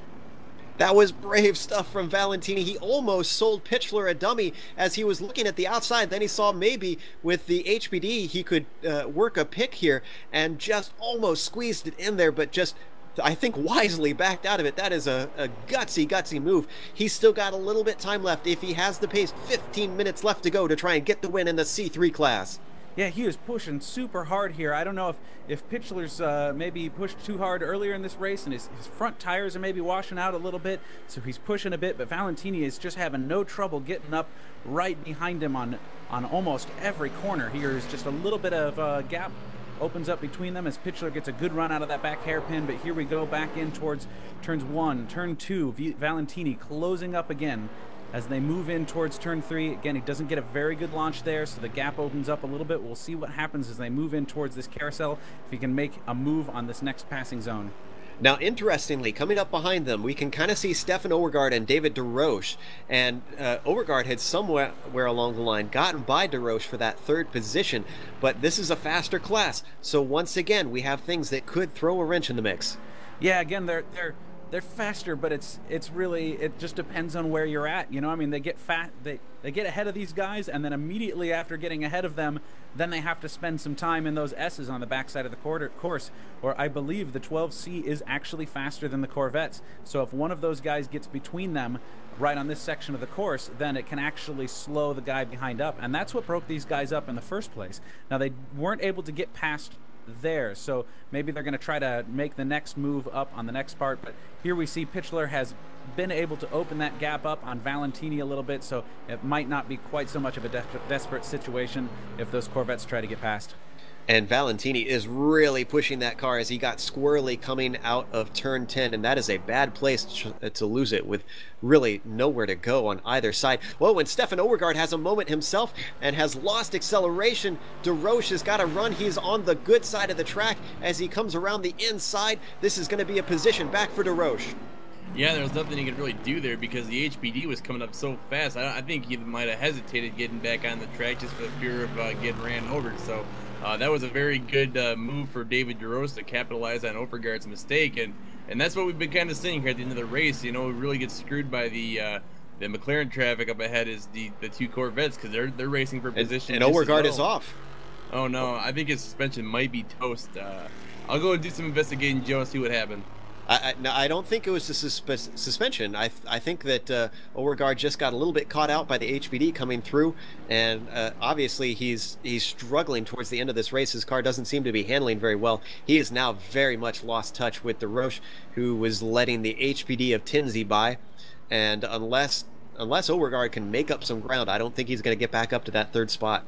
That was brave stuff from Valentini. He almost sold Pitchler a dummy as he was looking at the outside. Then he saw maybe with the HPD he could work a pick here and just almost squeezed it in there, but just, I think, wisely backed out of it. That is a gutsy move. He's still got a little bit time left. If he has the pace, 15 minutes left to go to try and get the win in the C3 class. Yeah, he was pushing super hard here. I don't know if Pitchler's maybe pushed too hard earlier in this race, and his front tires are maybe washing out a little bit, so he's pushing a bit, but Valentini is just having no trouble getting up right behind him on almost every corner. Here is just a little bit of gap opens up between them as Pitchler gets a good run out of that back hairpin, but here we go back in towards turns 1, turn 2, Valentini closing up again. As they move in towards turn 3, again, he doesn't get a very good launch there, so the gap opens up a little bit. We'll see what happens as they move in towards this carousel, if he can make a move on this next passing zone. Now, interestingly, coming up behind them, we can kind of see Stefan Overgaard and David DeRoche. And Overgaard had somewhere along the line gotten by DeRoche for that 3rd position, but this is a faster class. So once again, we have things that could throw a wrench in the mix. Yeah, again, they're faster, but it's really, it just depends on where you're at. You know, I mean, they get get ahead of these guys, and then immediately after getting ahead of them, then they have to spend some time in those S's on the backside of the course. Or I believe the 12C is actually faster than the Corvettes. So if one of those guys gets between them right on this section of the course, then it can actually slow the guy behind up. And that's what broke these guys up in the first place. Now, they weren't able to get past there, so maybe they're going to try to make the next move up on the next part, but here we see Pitchler has been able to open that gap up on Valentini a little bit, so it might not be quite so much of a desperate situation if those Corvettes try to get past. And Valentini is really pushing that car as he got squirrely coming out of turn 10, and that is a bad place to lose it with really nowhere to go on either side. Well, when Stefan Overgaard has a moment himself and has lost acceleration, DeRoche has got to run. He's on the good side of the track as he comes around the inside. This is going to be a position back for DeRoche. Yeah, there was nothing he could really do there because the HPD was coming up so fast. I think he might have hesitated getting back on the track just for the fear of getting ran over. So that was a very good move for David DeRoche to capitalize on Overgaard's mistake, and that's what we've been kind of seeing here at the end of the race. You know, we really get screwed by the McLaren traffic up ahead is the 2 Corvettes because they're racing for position. And Overgaard is off. Oh no, I think his suspension might be toast. I'll go and do some investigating, Joe, and see what happened. I don't think it was the suspension. I think that Overgaard just got a little bit caught out by the HPD coming through, and obviously he's struggling towards the end of this race. His car doesn't seem to be handling very well. He has now very much lost touch with DeRoche, who was letting the HPD of Tinsey by, and unless Overgaard can make up some ground, I don't think he's going to get back up to that 3rd spot.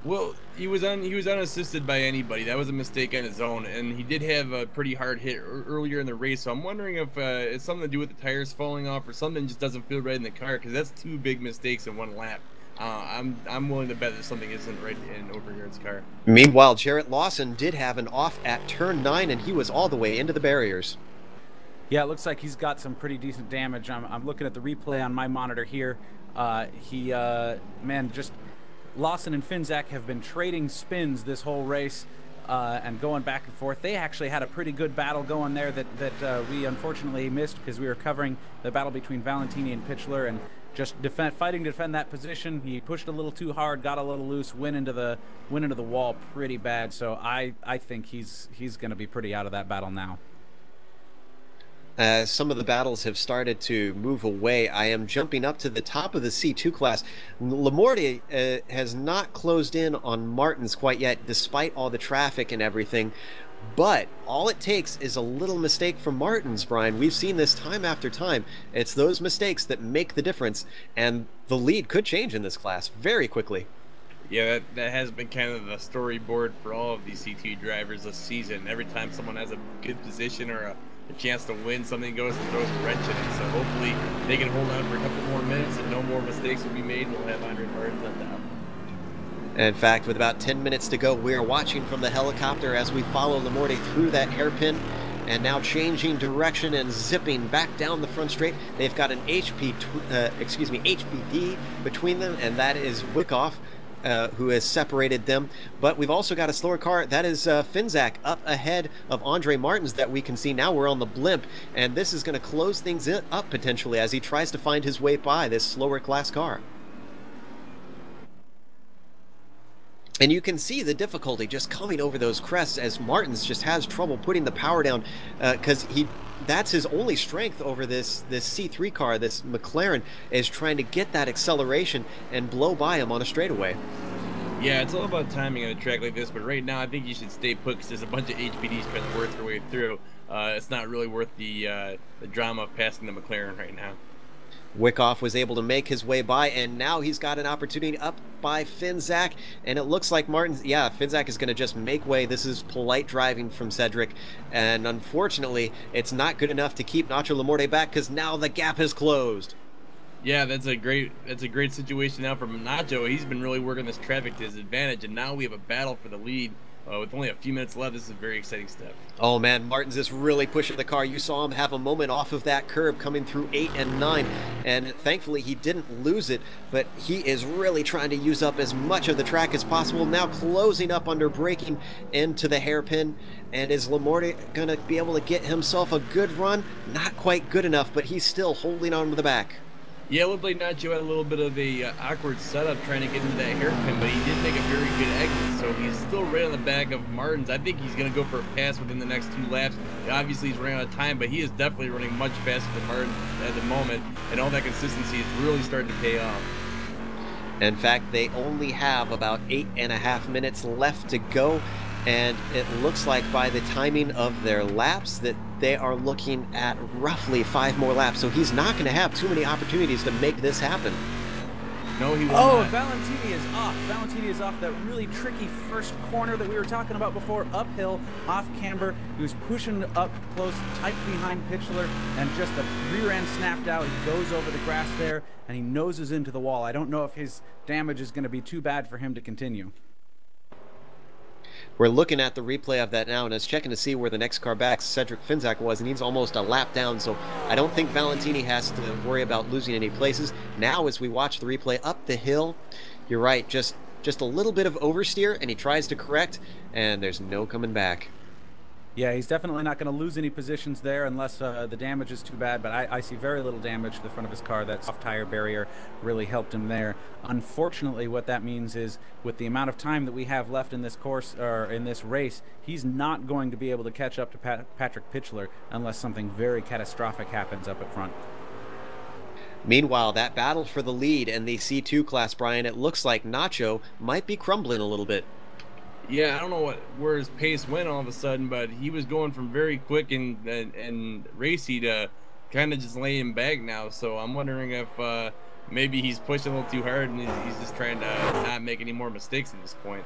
Well, he was unassisted by anybody. That was a mistake on his own, and he did have a pretty hard hit earlier in the race. So I'm wondering if it's something to do with the tires falling off or something just doesn't feel right in the car, because that's 2 big mistakes in 1 lap. I'm willing to bet that something isn't right in Overgaard's car. Meanwhile, Jarrett Lawson did have an off at turn 9, and he was all the way into the barriers. Yeah, it looks like he's got some pretty decent damage. I'm looking at the replay on my monitor here. Lawson and Finzak have been trading spins this whole race and going back and forth. They actually had a pretty good battle going there that we unfortunately missed because we were covering the battle between Valentini and Pitchler and just fighting to defend that position. He pushed a little too hard, got a little loose, went into the wall pretty bad. So I think he's going to be pretty out of that battle now. Some of the battles have started to move away. I am jumping up to the top of the C2 class. Lamorte has not closed in on Martins quite yet, despite all the traffic and everything. But all it takes is a little mistake from Martins, Brian. We've seen this time after time. It's those mistakes that make the difference, and the lead could change in this class very quickly. Yeah, that has been kind of the storyboard for all of these C2 drivers this season. Every time someone has a good position or a chance to win, something goes and throws a wrench in it. So hopefully they can hold on for a couple more minutes and no more mistakes will be made, and we'll have Andre Martins on top. In fact, with about 10 minutes to go, we are watching from the helicopter as we follow Lamorte through that hairpin, and now changing direction and zipping back down the front straight. They've got an HPD between them, and that is Wyckoff, who has separated them. But we've also got a slower car. That is Finzak up ahead of Andre Martins that we can see now. We're on the blimp, and this is going to close things up potentially as he tries to find his way by this slower class car. And you can see the difficulty just coming over those crests as Martins just has trouble putting the power down, because that's his only strength over this C3 car, this McLaren, is trying to get that acceleration and blow by him on a straightaway. Yeah, it's all about timing on a track like this, but right now I think you should stay put because there's a bunch of HPDs trying to work their way through. It's not really worth the drama of passing the McLaren right now. Wyckoff was able to make his way by, and now he's got an opportunity up by Finzak, and it looks like Martins, yeah, Finzak is going to just make way. This is polite driving from Cedric, and unfortunately, it's not good enough to keep Nacho Lamorte back because now the gap has closed. Yeah, that's a great situation now from Nacho. He's been really working this traffic to his advantage, and now we have a battle for the lead. With only a few minutes left, this is a very exciting step. Oh man, Martins is really pushing the car. You saw him have a moment off of that curb coming through 8 and 9, and thankfully he didn't lose it, but he is really trying to use up as much of the track as possible, now closing up under braking into the hairpin. And is Lamorte going to be able to get himself a good run? Not quite good enough, but he's still holding on to the back. Yeah, it looked like Nacho had a little bit of a awkward setup trying to get into that hairpin, but he did make a very good exit, so he's still right on the back of Martins. I think he's going to go for a pass within the next 2 laps. Obviously, he's running out of time, but he is definitely running much faster than Martins at the moment, and all that consistency is really starting to pay off. In fact, they only have about 8.5 minutes left to go, and it looks like by the timing of their laps that they are looking at roughly 5 more laps, so he's not going to have too many opportunities to make this happen. No, he will not. Valentini is off. Valentini is off that really tricky first corner that we were talking about before, uphill, off camber. He was pushing up close, tight behind Pitchler, and just the rear end snapped out. He goes over the grass there, and he noses into the wall. I don't know if his damage is going to be too bad for him to continue. We're looking at the replay of that now, and it's checking to see where the next car back, Cedric Finzak, was, and he's almost a lap down, so I don't think Valentini has to worry about losing any places. Now, as we watch the replay up the hill, you're right, just a little bit of oversteer, and he tries to correct, and there's no coming back. Yeah, he's definitely not going to lose any positions there unless the damage is too bad, but I see very little damage to the front of his car. That soft tire barrier really helped him there. Unfortunately, what that means is with the amount of time that we have left in this course, or in this race, he's not going to be able to catch up to Patrick Pitchler unless something very catastrophic happens up at front. Meanwhile, that battle for the lead in the C2 class, Brian, it looks like Nacho might be crumbling a little bit. Yeah, I don't know where his pace went all of a sudden, but he was going from very quick and racy to kind of just laying back now. So I'm wondering if maybe he's pushing a little too hard and he's just trying to not make any more mistakes at this point.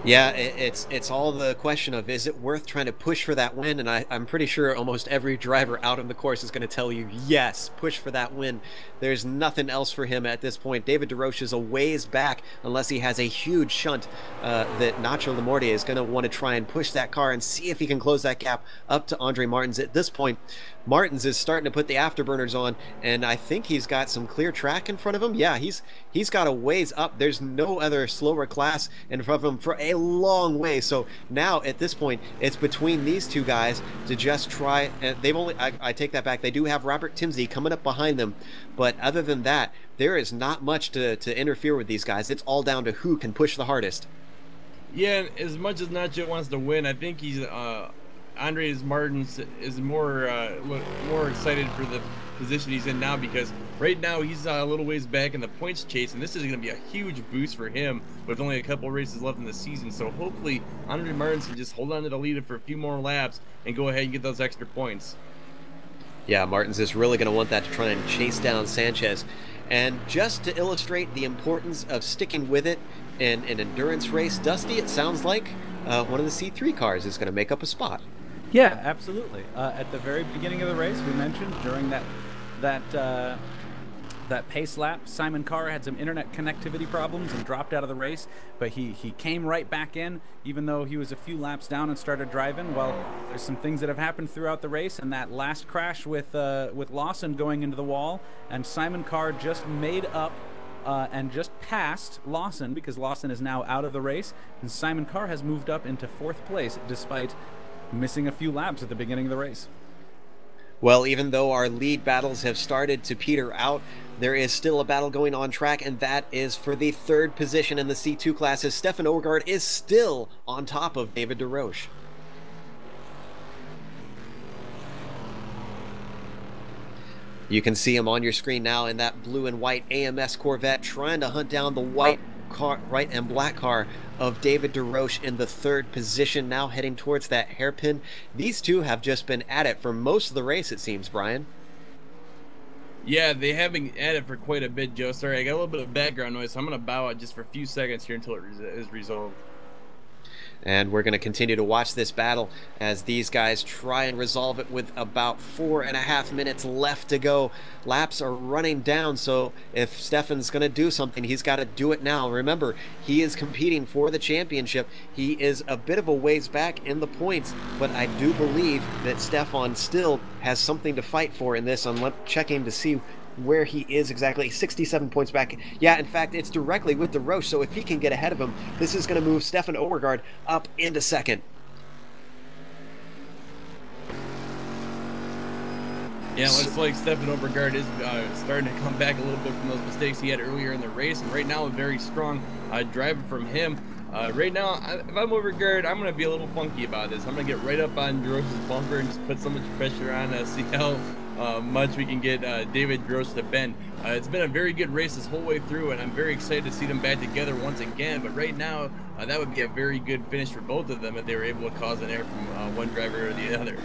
Yeah, it's all the question of, is it worth trying to push for that win? And I'm pretty sure almost every driver out on the course is going to tell you, yes, push for that win. There's nothing else for him at this point. David DeRoche is a ways back unless he has a huge shunt that Nacho Lamorte is going to want to try and push that car and see if he can close that gap up to Andre Martins. At this point, Martins is starting to put the afterburners on, and I think he's got some clear track in front of him. Yeah, he's got a ways up. There's no other slower class in front of him for a long way. So now at this point, it's between these two guys to just try. And they've only, I take that back. They do have Robert Timsey coming up behind them, but other than that, there is not much to interfere with these guys. It's all down to who can push the hardest. Yeah, as much as Nacho wants to win, I think he's Andres Martins is more excited for the position he's in now, because right now he's a little ways back in the points chase, and this is going to be a huge boost for him with only a couple races left in the season. So hopefully Andres Martins can just hold on to the lead for a few more laps and go ahead and get those extra points. Yeah, Martins is really going to want that to try and chase down Sanchez. And just to illustrate the importance of sticking with it in an endurance race, Dusty, it sounds like one of the C3 cars is going to make up a spot. Yeah, absolutely. At the very beginning of the race, we mentioned during that pace lap, Simon Carr had some internet connectivity problems and dropped out of the race, but he came right back in, even though he was a few laps down and started driving. Well, there's some things that have happened throughout the race, and that last crash with Lawson going into the wall, and Simon Carr just made up and just passed Lawson, because Lawson is now out of the race, and Simon Carr has moved up into 4th place despite missing a few laps at the beginning of the race. Well, even though our lead battles have started to peter out, there is still a battle going on track, and that is for the 3rd position in the C2 class, as Stefan Overgaard is still on top of David DeRoche. You can see him on your screen now in that blue and white AMS Corvette, trying to hunt down the white and black car of David DeRoche in the 3rd position, now heading towards that hairpin. These two have just been at it for most of the race, it seems, Brian. Yeah, they have been at it for quite a bit, Joe. Sorry, I got a little bit of background noise, so I'm going to bow out just for a few seconds here until it is resolved. And we're going to continue to watch this battle as these guys try and resolve it with about 4.5 minutes left to go. Laps are running down, so if Stefan's going to do something, he's got to do it now. Remember, he is competing for the championship. He is a bit of a ways back in the points, but I do believe that Stefan still has something to fight for in this. I'm checking to see where he is exactly. 67 points back. Yeah, in fact, it's directly with DeRoche, so if he can get ahead of him, this is going to move Stefan Overgaard up into 2nd. Yeah, it looks like Stefan Overgaard is starting to come back a little bit from those mistakes he had earlier in the race, and right now a very strong driver from him. Right now, if I'm Overgaard, I'm going to be a little funky about this. I'm going to get right up on DeRoche's bumper and just put so much pressure on, see how much we can get David DeRoche to bend. It's been a very good race this whole way through, and I'm very excited to see them back together once again. But right now, that would be a very good finish for both of them if they were able to cause an error from one driver or the other.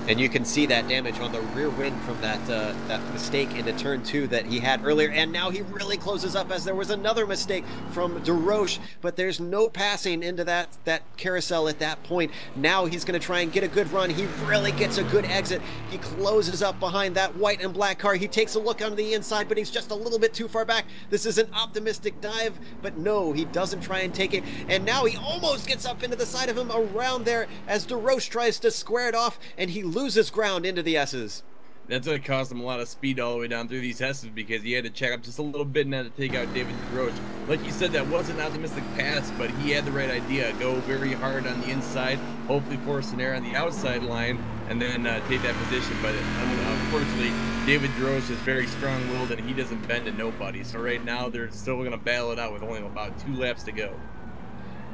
And you can see that damage on the rear wing from that mistake into turn 2 that he had earlier. And now he really closes up as there was another mistake from DeRoche, but there's no passing into that carousel at that point. Now he's going to try and get a good run. He really gets a good exit. He closes up behind that white and black car. He takes a look on the inside, but he's just a little bit too far back. This is an optimistic dive, but no, he doesn't try and take it. And now he almost gets up into the side of him around there as DeRoche tries to square it off, and he loses ground into the S's. That's going to cost him a lot of speed all the way down through these S's, because he had to check up just a little bit now to take out David DeRoche. Like you said, that was an optimistic pass, but he had the right idea. Go very hard on the inside, hopefully force an error on the outside line, and then take that position. But unfortunately, David DeRoche is very strong-willed, and he doesn't bend to nobody. So right now, they're still going to battle it out with only about 2 laps to go.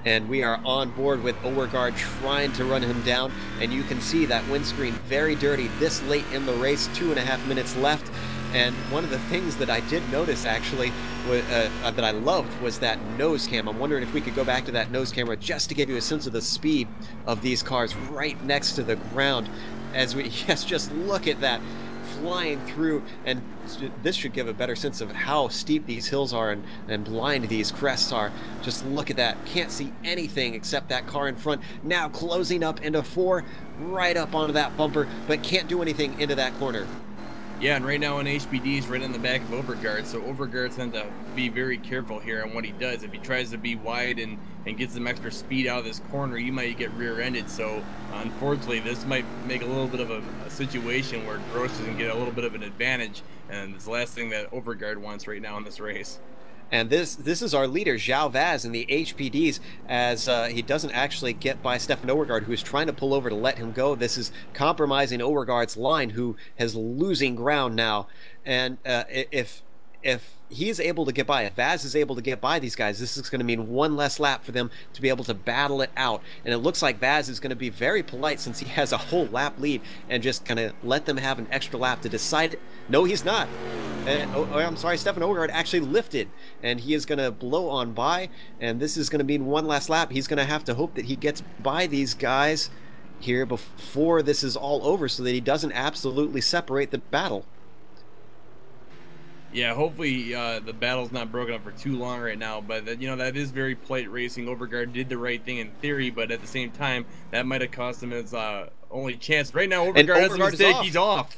And we are on board with Overgaard trying to run him down, and you can see that windscreen very dirty this late in the race, 2.5 minutes left. And one of the things that I did notice actually that I loved was that nose cam. I'm wondering if we could go back to that nose camera just to give you a sense of the speed of these cars right next to the ground. As we, yes, just look at that flying through, and this should give a better sense of how steep these hills are and blind these crests are. Just look at that. Can't see anything except that car in front. Now closing up into 4, right up onto that bumper, but can't do anything into that corner. Yeah, and right now on HPD, he's right in the back of Overgaard, so Overgaard's going to be very careful here on what he does. If he tries to be wide and gets some extra speed out of this corner, he might get rear-ended. So unfortunately, this might make a little bit of a situation where Gross is going to get a little bit of an advantage, and it's the last thing that Overgaard wants right now in this race. And this is our leader, João Vaz, in the HPDs, as he doesn't actually get by Stefan Overgaard, who is trying to pull over to let him go. This is compromising Overgaard's line, who is losing ground now. And if he's able to get by, if Vaz is able to get by these guys, this is going to mean one less lap for them to be able to battle it out. And it looks like Vaz is going to be very polite since he has a whole lap lead and just kind of let them have an extra lap to decide. No, he's not. I'm sorry, Stefan Overgaard actually lifted, and he is going to blow on by, and this is going to mean one last lap. He's going to have to hope that he gets by these guys here before this is all over so that he doesn't absolutely separate the battle. Yeah, hopefully the battle's not broken up for too long right now, but that is very polite racing. Overgaard did the right thing in theory, but at the same time, that might have cost him his only chance. Right now, Overgaard has a mistake. He's off.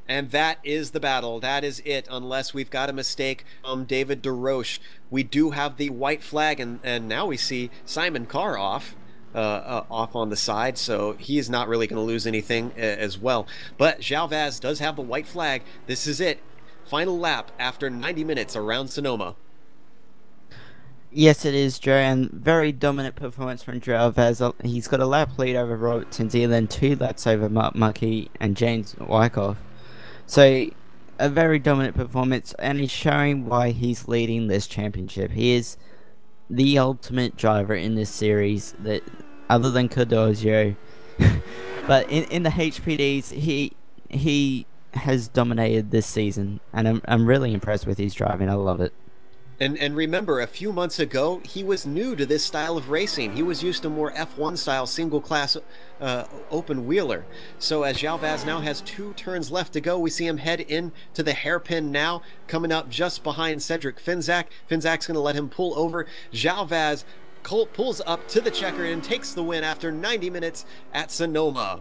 And that is the battle. That is it, unless we've got a mistake from David DeRoche. We do have the white flag, and now we see Simon Carr off on the side, so he is not really going to lose anything as well. But João Vaz does have the white flag. This is it. Final lap after 90 minutes around Sonoma. Yes, it is, Joe, and very dominant performance from João Vaz. He's got a lap lead over Robert Tinsley, and then 2 laps over Mark Muckey and James Wyckoff. So, a very dominant performance, and he's showing why he's leading this championship. He is the ultimate driver in this series, that other than Cardozo. But in the HPDs, he has dominated this season, and I'm really impressed with his driving. I love it. And remember, a few months ago, he was new to this style of racing. He was used to more F1 style single class open wheeler. So as João Vaz now has 2 turns left to go, we see him head into the hairpin now, coming up just behind Cedric Finzak. Finzak's going to let him pull over. João Vaz pulls up to the checker and takes the win after 90 minutes at Sonoma.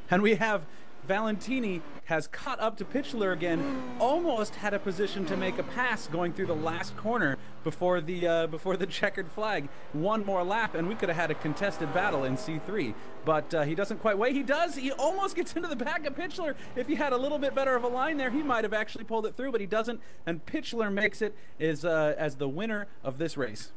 And we have Valentini has caught up to Pitchler again, almost had a position to make a pass going through the last corner before the checkered flag. One more lap and we could have had a contested battle in C3, but he doesn't quite wait. He does. He almost gets into the back of Pitchler. If he had a little bit better of a line there, he might have actually pulled it through, but he doesn't, and Pitchler makes it as the winner of this race.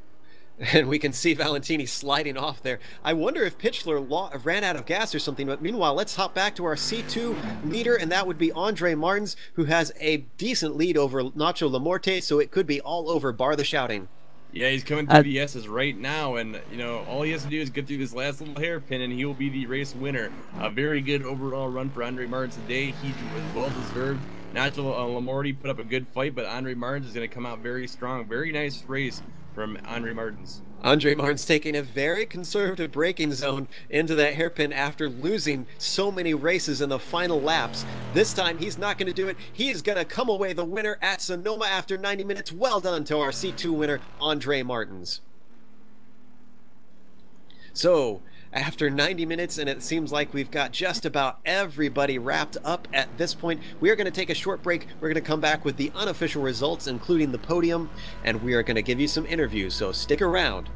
And we can see Valentini sliding off there. I wonder if Pitchler ran out of gas or something, but meanwhile, let's hop back to our C2 leader, and that would be Andre Martins, who has a decent lead over Nacho Lamorte, so it could be all over, bar the shouting. Yeah, he's coming through the S's right now, and all he has to do is get through this last little hairpin, and he will be the race winner. A very good overall run for Andre Martins today. He was well deserved. Nacho Lamorte put up a good fight, but Andre Martins is going to come out very strong. Very nice race from Andre Martins. Andre Martins taking a very conservative braking zone into that hairpin after losing so many races in the final laps. This time he's not going to do it. He's going to come away the winner at Sonoma after 90 minutes. Well done to our C2 winner, Andre Martins. So, after 90 minutes, and it seems like we've got just about everybody wrapped up at this point, we are going to take a short break. We're going to come back with the unofficial results, including the podium, and we are going to give you some interviews, so stick around.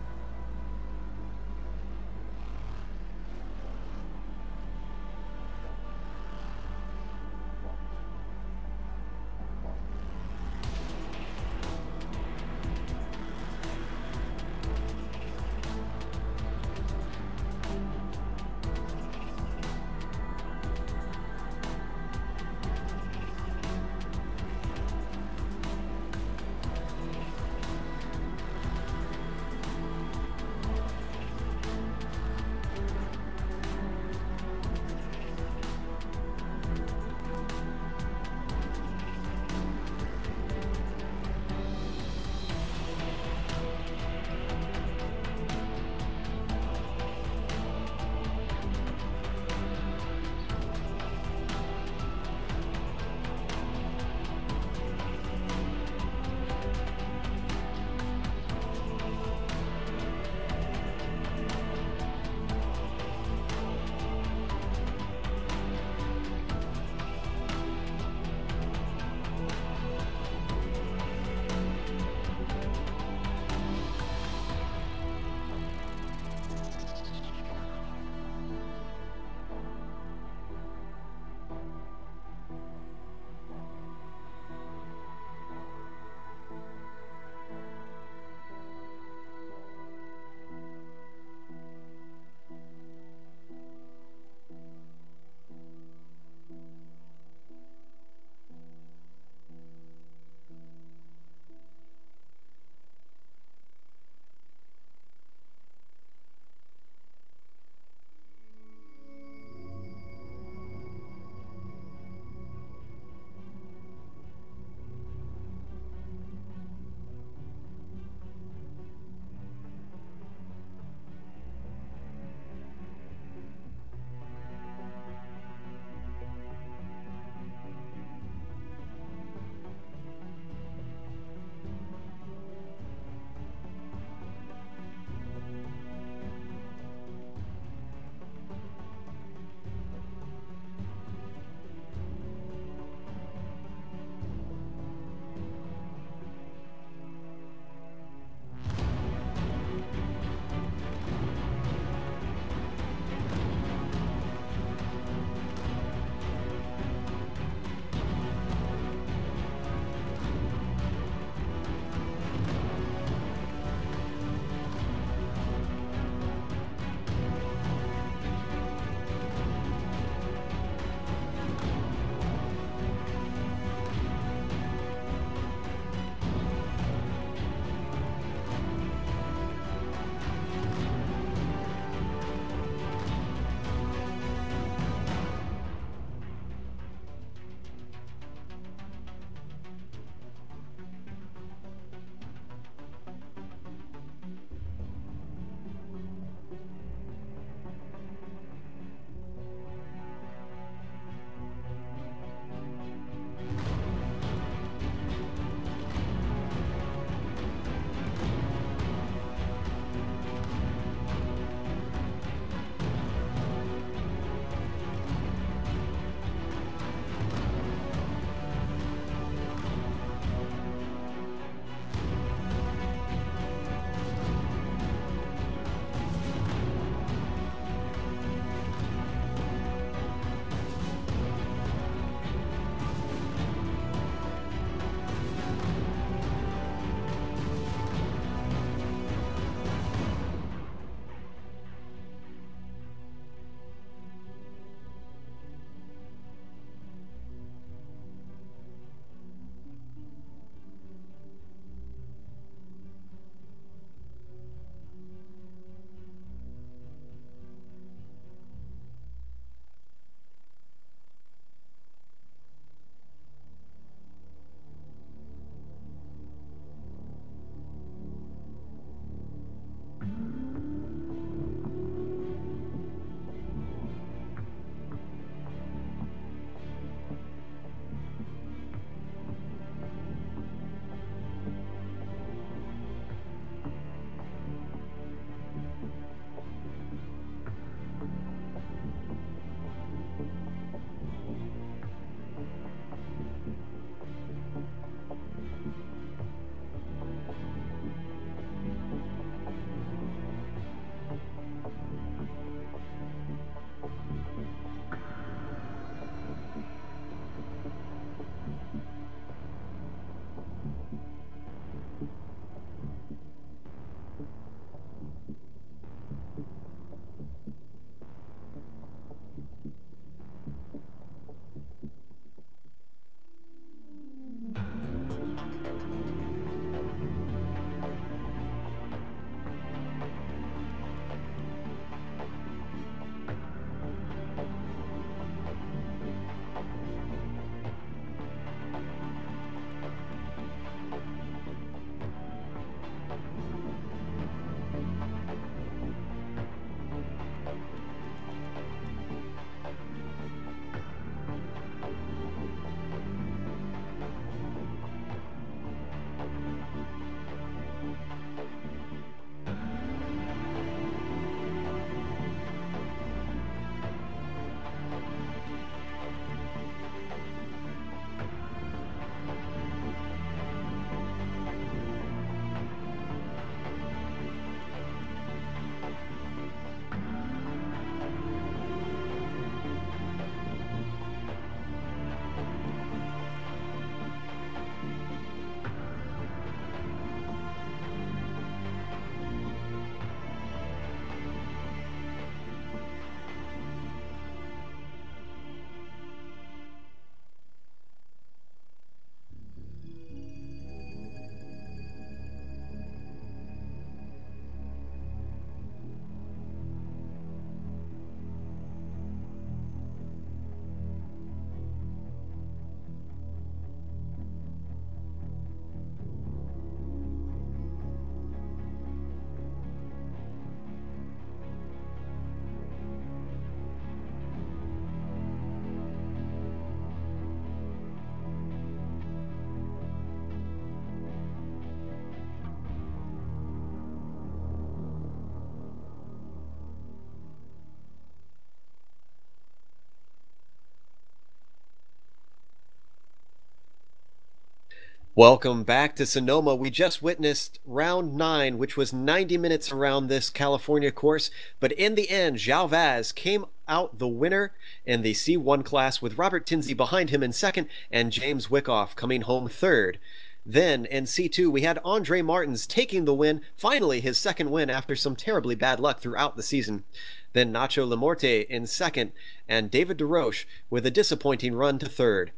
Welcome back to Sonoma. We just witnessed round 9, which was 90 minutes around this California course, but in the end, João Vaz came out the winner in the C1 class with Robert Tinsey behind him in second and James Wickoff coming home third. Then in C2, we had Andre Martins taking the win, finally his second win after some terribly bad luck throughout the season. Then Nacho Lamorte in second, and David DeRoche with a disappointing run to third.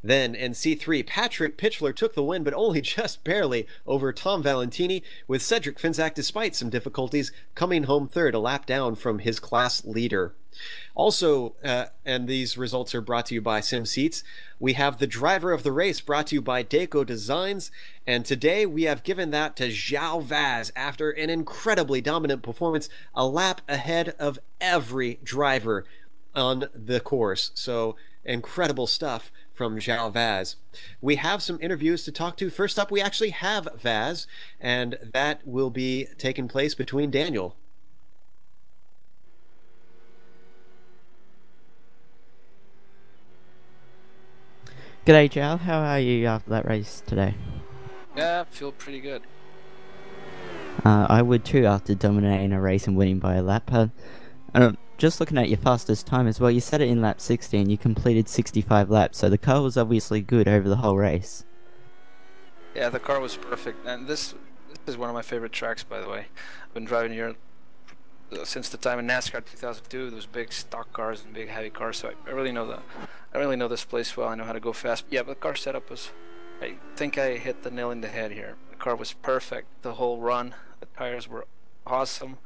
Then in C3, Patrick Pitchler took the win, but only just barely over Tom Valentini, with Cedric Finzak, despite some difficulties, coming home third, a lap down from his class leader. Also, and these results are brought to you by SimSeats, we have the driver of the race brought to you by Deco Designs, and today we have given that to João Vaz after an incredibly dominant performance, a lap ahead of every driver on the course. So incredible stuff from João Vaz. We have some interviews to talk to. First up, we actually have Vaz, and that will be taking place between Daniel. G'day, Joel. How are you after that race today? Yeah, I feel pretty good. I would too after dominating a race and winning by a lap. Just looking at your fastest time as well, you set it in lap 60 and you completed 65 laps, so the car was obviously good over the whole race. Yeah, the car was perfect, and this is one of my favorite tracks, by the way. I've been driving here since the time in NASCAR 2002. Those big stock cars and big heavy cars, so I really know this place well. I know how to go fast. Yeah, but the car setup was, I think I hit the nail in the head here. The car was perfect the whole run. The tires were awesome.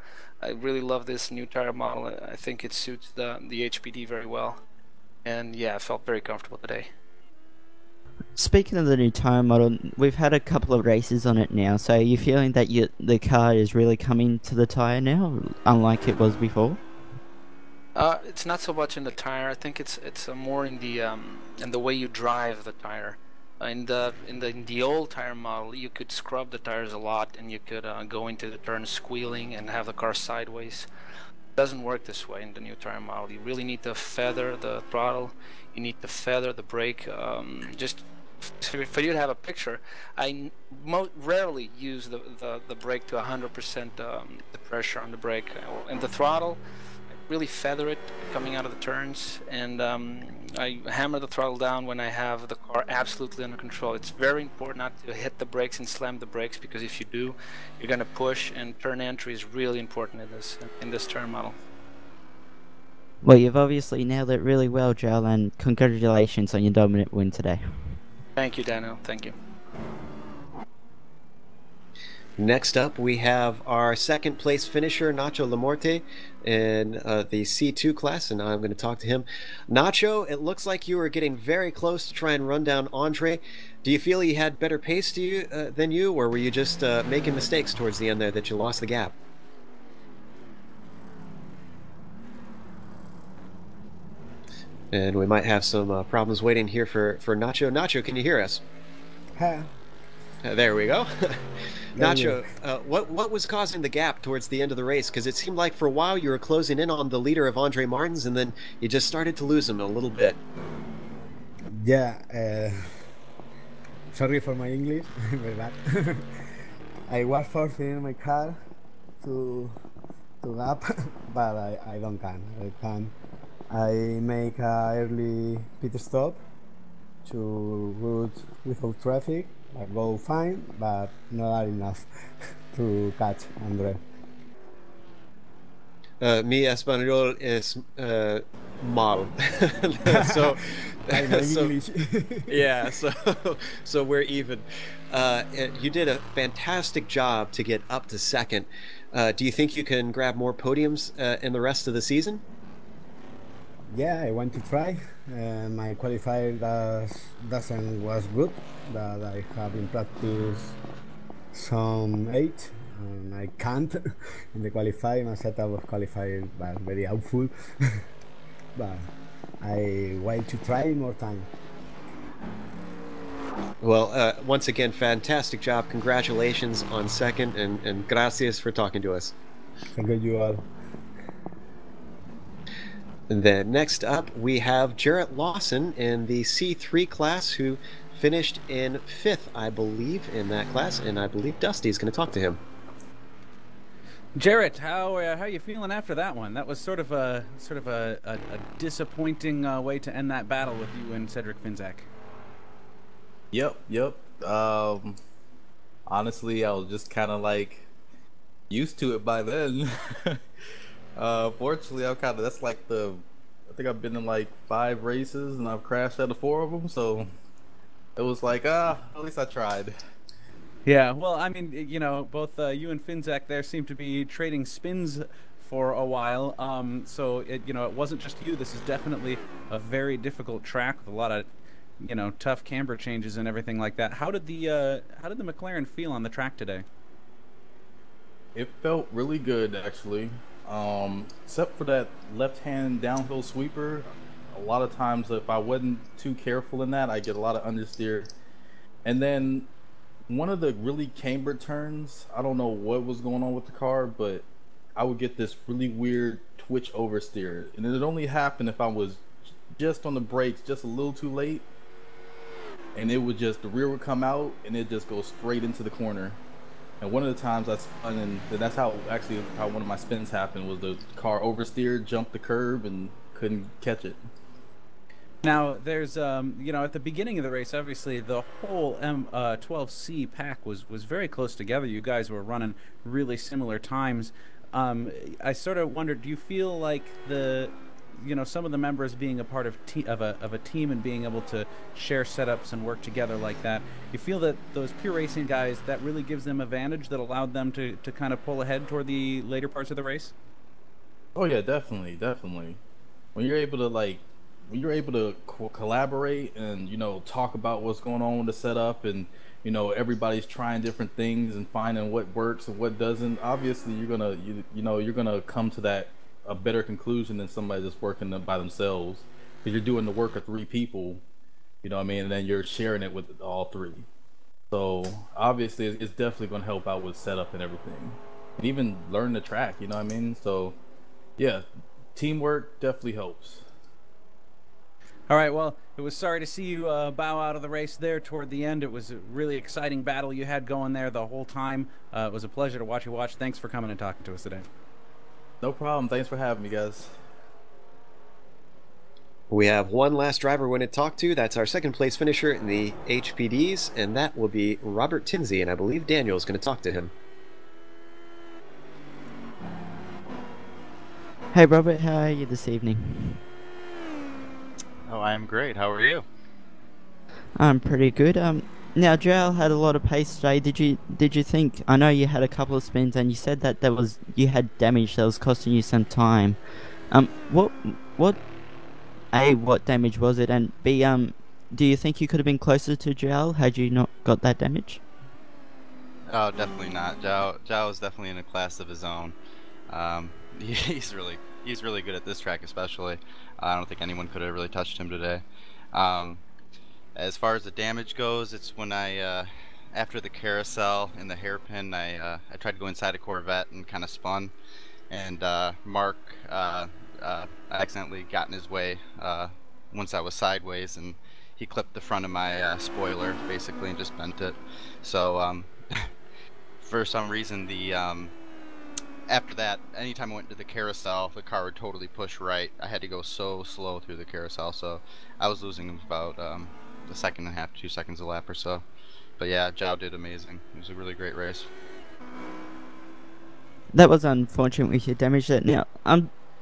I really love this new tire model. I think it suits the HPD very well, and yeah, I felt very comfortable today. Speaking of the new tire model, we've had a couple of races on it now, so are you feeling that the car is really coming to the tire now, unlike it was before? It's not so much in the tire. I think it's more in the way you drive the tire. In the old tire model, you could scrub the tires a lot, and you could go into the turn squealing and have the car sideways. It doesn't work this way in the new tire model. You really need to feather the throttle. You need to feather the brake. Just for you to have a picture, I rarely use the brake to 100% the pressure on the brake. And the throttle, I really feather it coming out of the turns, and I hammer the throttle down when I have the car absolutely under control. It's very important not to hit the brakes and slam the brakes, because if you do, you're going to push, and turn entry is really important in this turn model. Well, you've obviously nailed it really well, Joel, and congratulations on your dominant win today. Thank you, Daniel. Thank you. Next up, we have our second place finisher, Nacho Lamorte, in the C2 class, and now I'm going to talk to him. Nacho, it looks like you were getting very close to try and run down Andre. Do you feel he had better pace than you, or were you just making mistakes towards the end there that you lost the gap? And we might have some problems waiting here for Nacho. Nacho, can you hear us? Huh. There we go. Nacho, what was causing the gap towards the end of the race? Because it seemed like for a while you were closing in on the leader of Andre Martins, and then you just started to lose him a little bit. Yeah, sorry for my English, very bad. I was forcing my car to gap, but I don't can. I can. I make a early pit stop to route without traffic. I go fine, but not enough to catch Andre. Mi español es mal. so, English. Yeah, so we're even. You did a fantastic job to get up to second. Do you think you can grab more podiums in the rest of the season? Yeah, I want to try. My qualifier was good. That I have in practice some 8, and I can't in the qualifying. My setup of qualifying was very helpful, but I want to try more time. Well, once again, fantastic job. Congratulations on second, and gracias for talking to us. Thank you all. And then next up, we have Jarrett Lawson in the C3 class, who finished in 5th, I believe, in that class, and I believe Dusty's going to talk to him. Jarrett, how are you feeling after that one? That was sort of a disappointing way to end that battle with you and Cedric Finzak. Yep. Honestly, I was just kind of like used to it by then. Fortunately, that's like I think I've been in like 5 races and I've crashed out of 4 of them, so it was like, at least I tried. Yeah, well, I mean, you know, both you and Finzak there seem to be trading spins for a while. So it wasn't just you. This is definitely a very difficult track with a lot of, tough camber changes and everything like that. How did the McLaren feel on the track today? It felt really good, actually. Except for that left-hand downhill sweeper. A lot of times, if I wasn't too careful in that, I get a lot of understeer. And then one of the really cambered turns, I don't know what was going on with the car, but I would get this really weird twitch oversteer. And it only happened if I was just on the brakes, just a little too late. And it would the rear would come out and it just goes straight into the corner. And one of the times I spun, and that's how one of my spins happened, was the car oversteered, jumped the curb, and couldn't catch it. Now, there's, at the beginning of the race, obviously the whole M12C pack was very close together. You guys were running really similar times. I sort of wondered, do you feel like some of the members being a part of a team and being able to share setups and work together like that, you feel that those pure racing guys, that really gives them advantage that allowed them to kind of pull ahead toward the later parts of the race? Oh yeah, definitely. When you're able to collaborate and talk about what's going on with the setup, and everybody's trying different things and finding what works and what doesn't, obviously you're gonna come to a better conclusion than somebody that's working by themselves, because you're doing the work of 3 people, and then you're sharing it with all 3. So obviously it's definitely going to help out with setup and everything, and even learn the track, so yeah, teamwork definitely helps. All right, well, it was sorry to see you bow out of the race there toward the end. It was a really exciting battle you had going there the whole time. It was a pleasure to watch you watch. Thanks for coming and talking to us today. No problem. Thanks for having me, guys. We have one last driver we want to talk to. That's our 2nd place finisher in the HPDs, and that will be Robert Tinsey, and I believe Daniel's going to talk to him. Hey Robert, how are you this evening? Oh, I'm great. How are you? I'm pretty good. Now Joel had a lot of pace today. Did you think? I know you had a couple of spins, and you said that you had damage that was costing you some time. What damage was it? And B, do you think you could have been closer to Joel had you not got that damage? Oh, definitely not. Zhao is definitely in a class of his own. He's really good at this track, especially. I don't think anyone could have really touched him today. As far as the damage goes, it's when I, after the carousel and the hairpin, I tried to go inside a Corvette and kind of spun, and Mark accidentally got in his way once I was sideways, and he clipped the front of my spoiler basically and just bent it. So for some reason, after that, anytime I went to the carousel, the car would totally push right. I had to go so slow through the carousel, so I was losing about a second and a half, 2 seconds a lap or so. But yeah, Zhao did amazing. It was a really great race. That was unfortunate with your damage there. Now,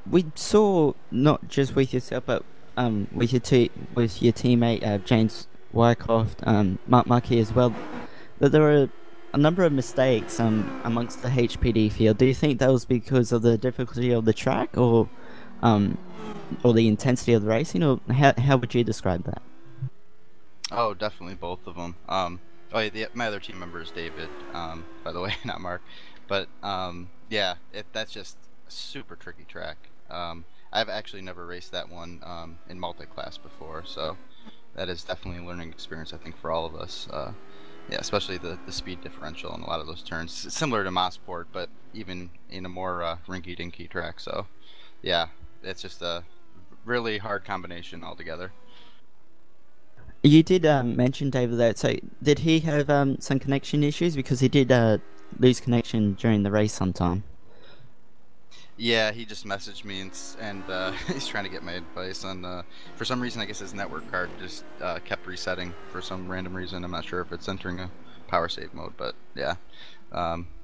we saw, not just with yourself, but with your teammate James Wycroft, Mark Markey as well, that there were a number of mistakes amongst the HPD field. Do you think that was because of the difficulty of the track, or the intensity of the racing, or how would you describe that? Oh, definitely both of them. My other team member is David, by the way, not Mark. But yeah, that's just a super tricky track. I've actually never raced that one in multi-class before, so that is definitely a learning experience, I think, for all of us. Yeah, especially the speed differential in a lot of those turns. It's similar to Mosport, but even in a more rinky-dinky track. So yeah, it's just a really hard combination altogether. You did mention David that. So did he have some connection issues because he did lose connection during the race sometime? Yeah, he just messaged me and he's trying to get my advice on. For some reason, I guess his network card just kept resetting for some random reason. I'm not sure if it's entering a power save mode, but yeah,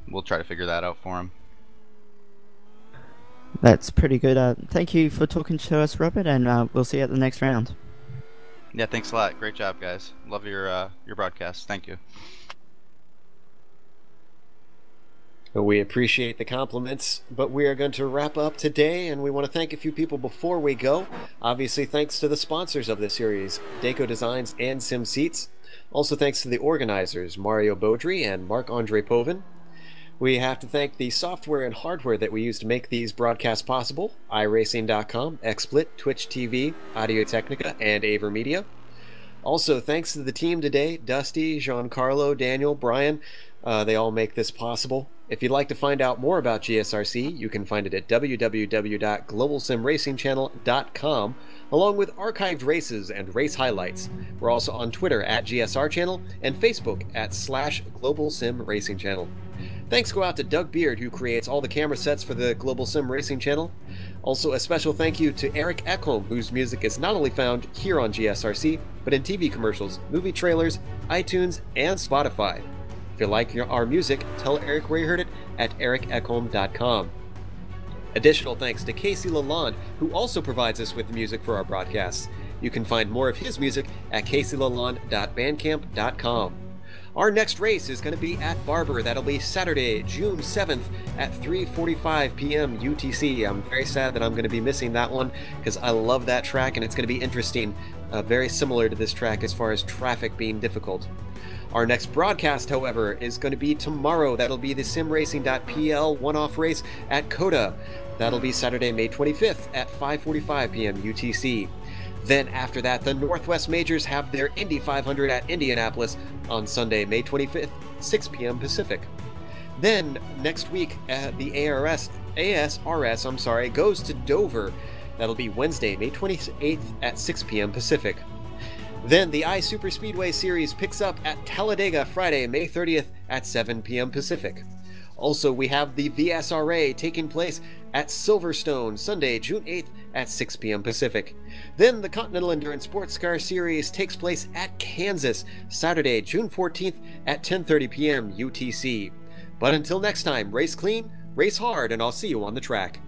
we'll try to figure that out for him. That's pretty good. Thank you for talking to us, Robert, and we'll see you at the next round. Yeah, thanks a lot. Great job, guys. Love your broadcast. Thank you. We appreciate the compliments, but we are going to wrap up today, and we want to thank a few people before we go. Obviously, thanks to the sponsors of the series, Daco Designs and Sim Seats. Also, thanks to the organizers, Mario Beaudry and Marc-Andre Povin. We have to thank the software and hardware that we use to make these broadcasts possible, iRacing.com, XSplit, Twitch TV, Audio Technica, and AverMedia. Also, thanks to the team today, Dusty, Giancarlo, Daniel, Brian. They all make this possible. If you'd like to find out more about GSRC, you can find it at www.globalsimracingchannel.com, along with archived races and race highlights. We're also on Twitter at GSR Channel and Facebook at /Global Sim Racing Channel. Thanks go out to Doug Beard, who creates all the camera sets for the Global Sim Racing Channel. Also, a special thank you to Eric Ekholm, whose music is not only found here on GSRC, but in TV commercials, movie trailers, iTunes, and Spotify. If you like our music, tell Eric where you heard it at ericekholm.com. Additional thanks to Casey Lalonde, who also provides us with music for our broadcasts. You can find more of his music at caseylalonde.bandcamp.com. Our next race is going to be at Barber. That'll be Saturday, June 7th at 3:45 p.m. UTC. I'm very sad that I'm going to be missing that one because I love that track and it's going to be interesting. Very similar to this track as far as traffic being difficult. Our next broadcast, however, is going to be tomorrow. That'll be the simracing.pl one-off race at COTA. That'll be Saturday, May 25th at 5:45 p.m. UTC. Then after that, the Northwest Majors have their Indy 500 at Indianapolis on Sunday, May 25th, 6 p.m. Pacific. Then next week, the ASRS goes to Dover. That'll be Wednesday, May 28th at 6 p.m. Pacific. Then the iSuperspeedway Series picks up at Talladega Friday, May 30th at 7 p.m. Pacific. Also, we have the VSRA taking place at Silverstone Sunday, June 8th at 6 p.m. Pacific. Then the Continental Endurance Sports Car Series takes place at Kansas Saturday, June 14th at 10:30 p.m. UTC. But until next time, race clean, race hard, and I'll see you on the track.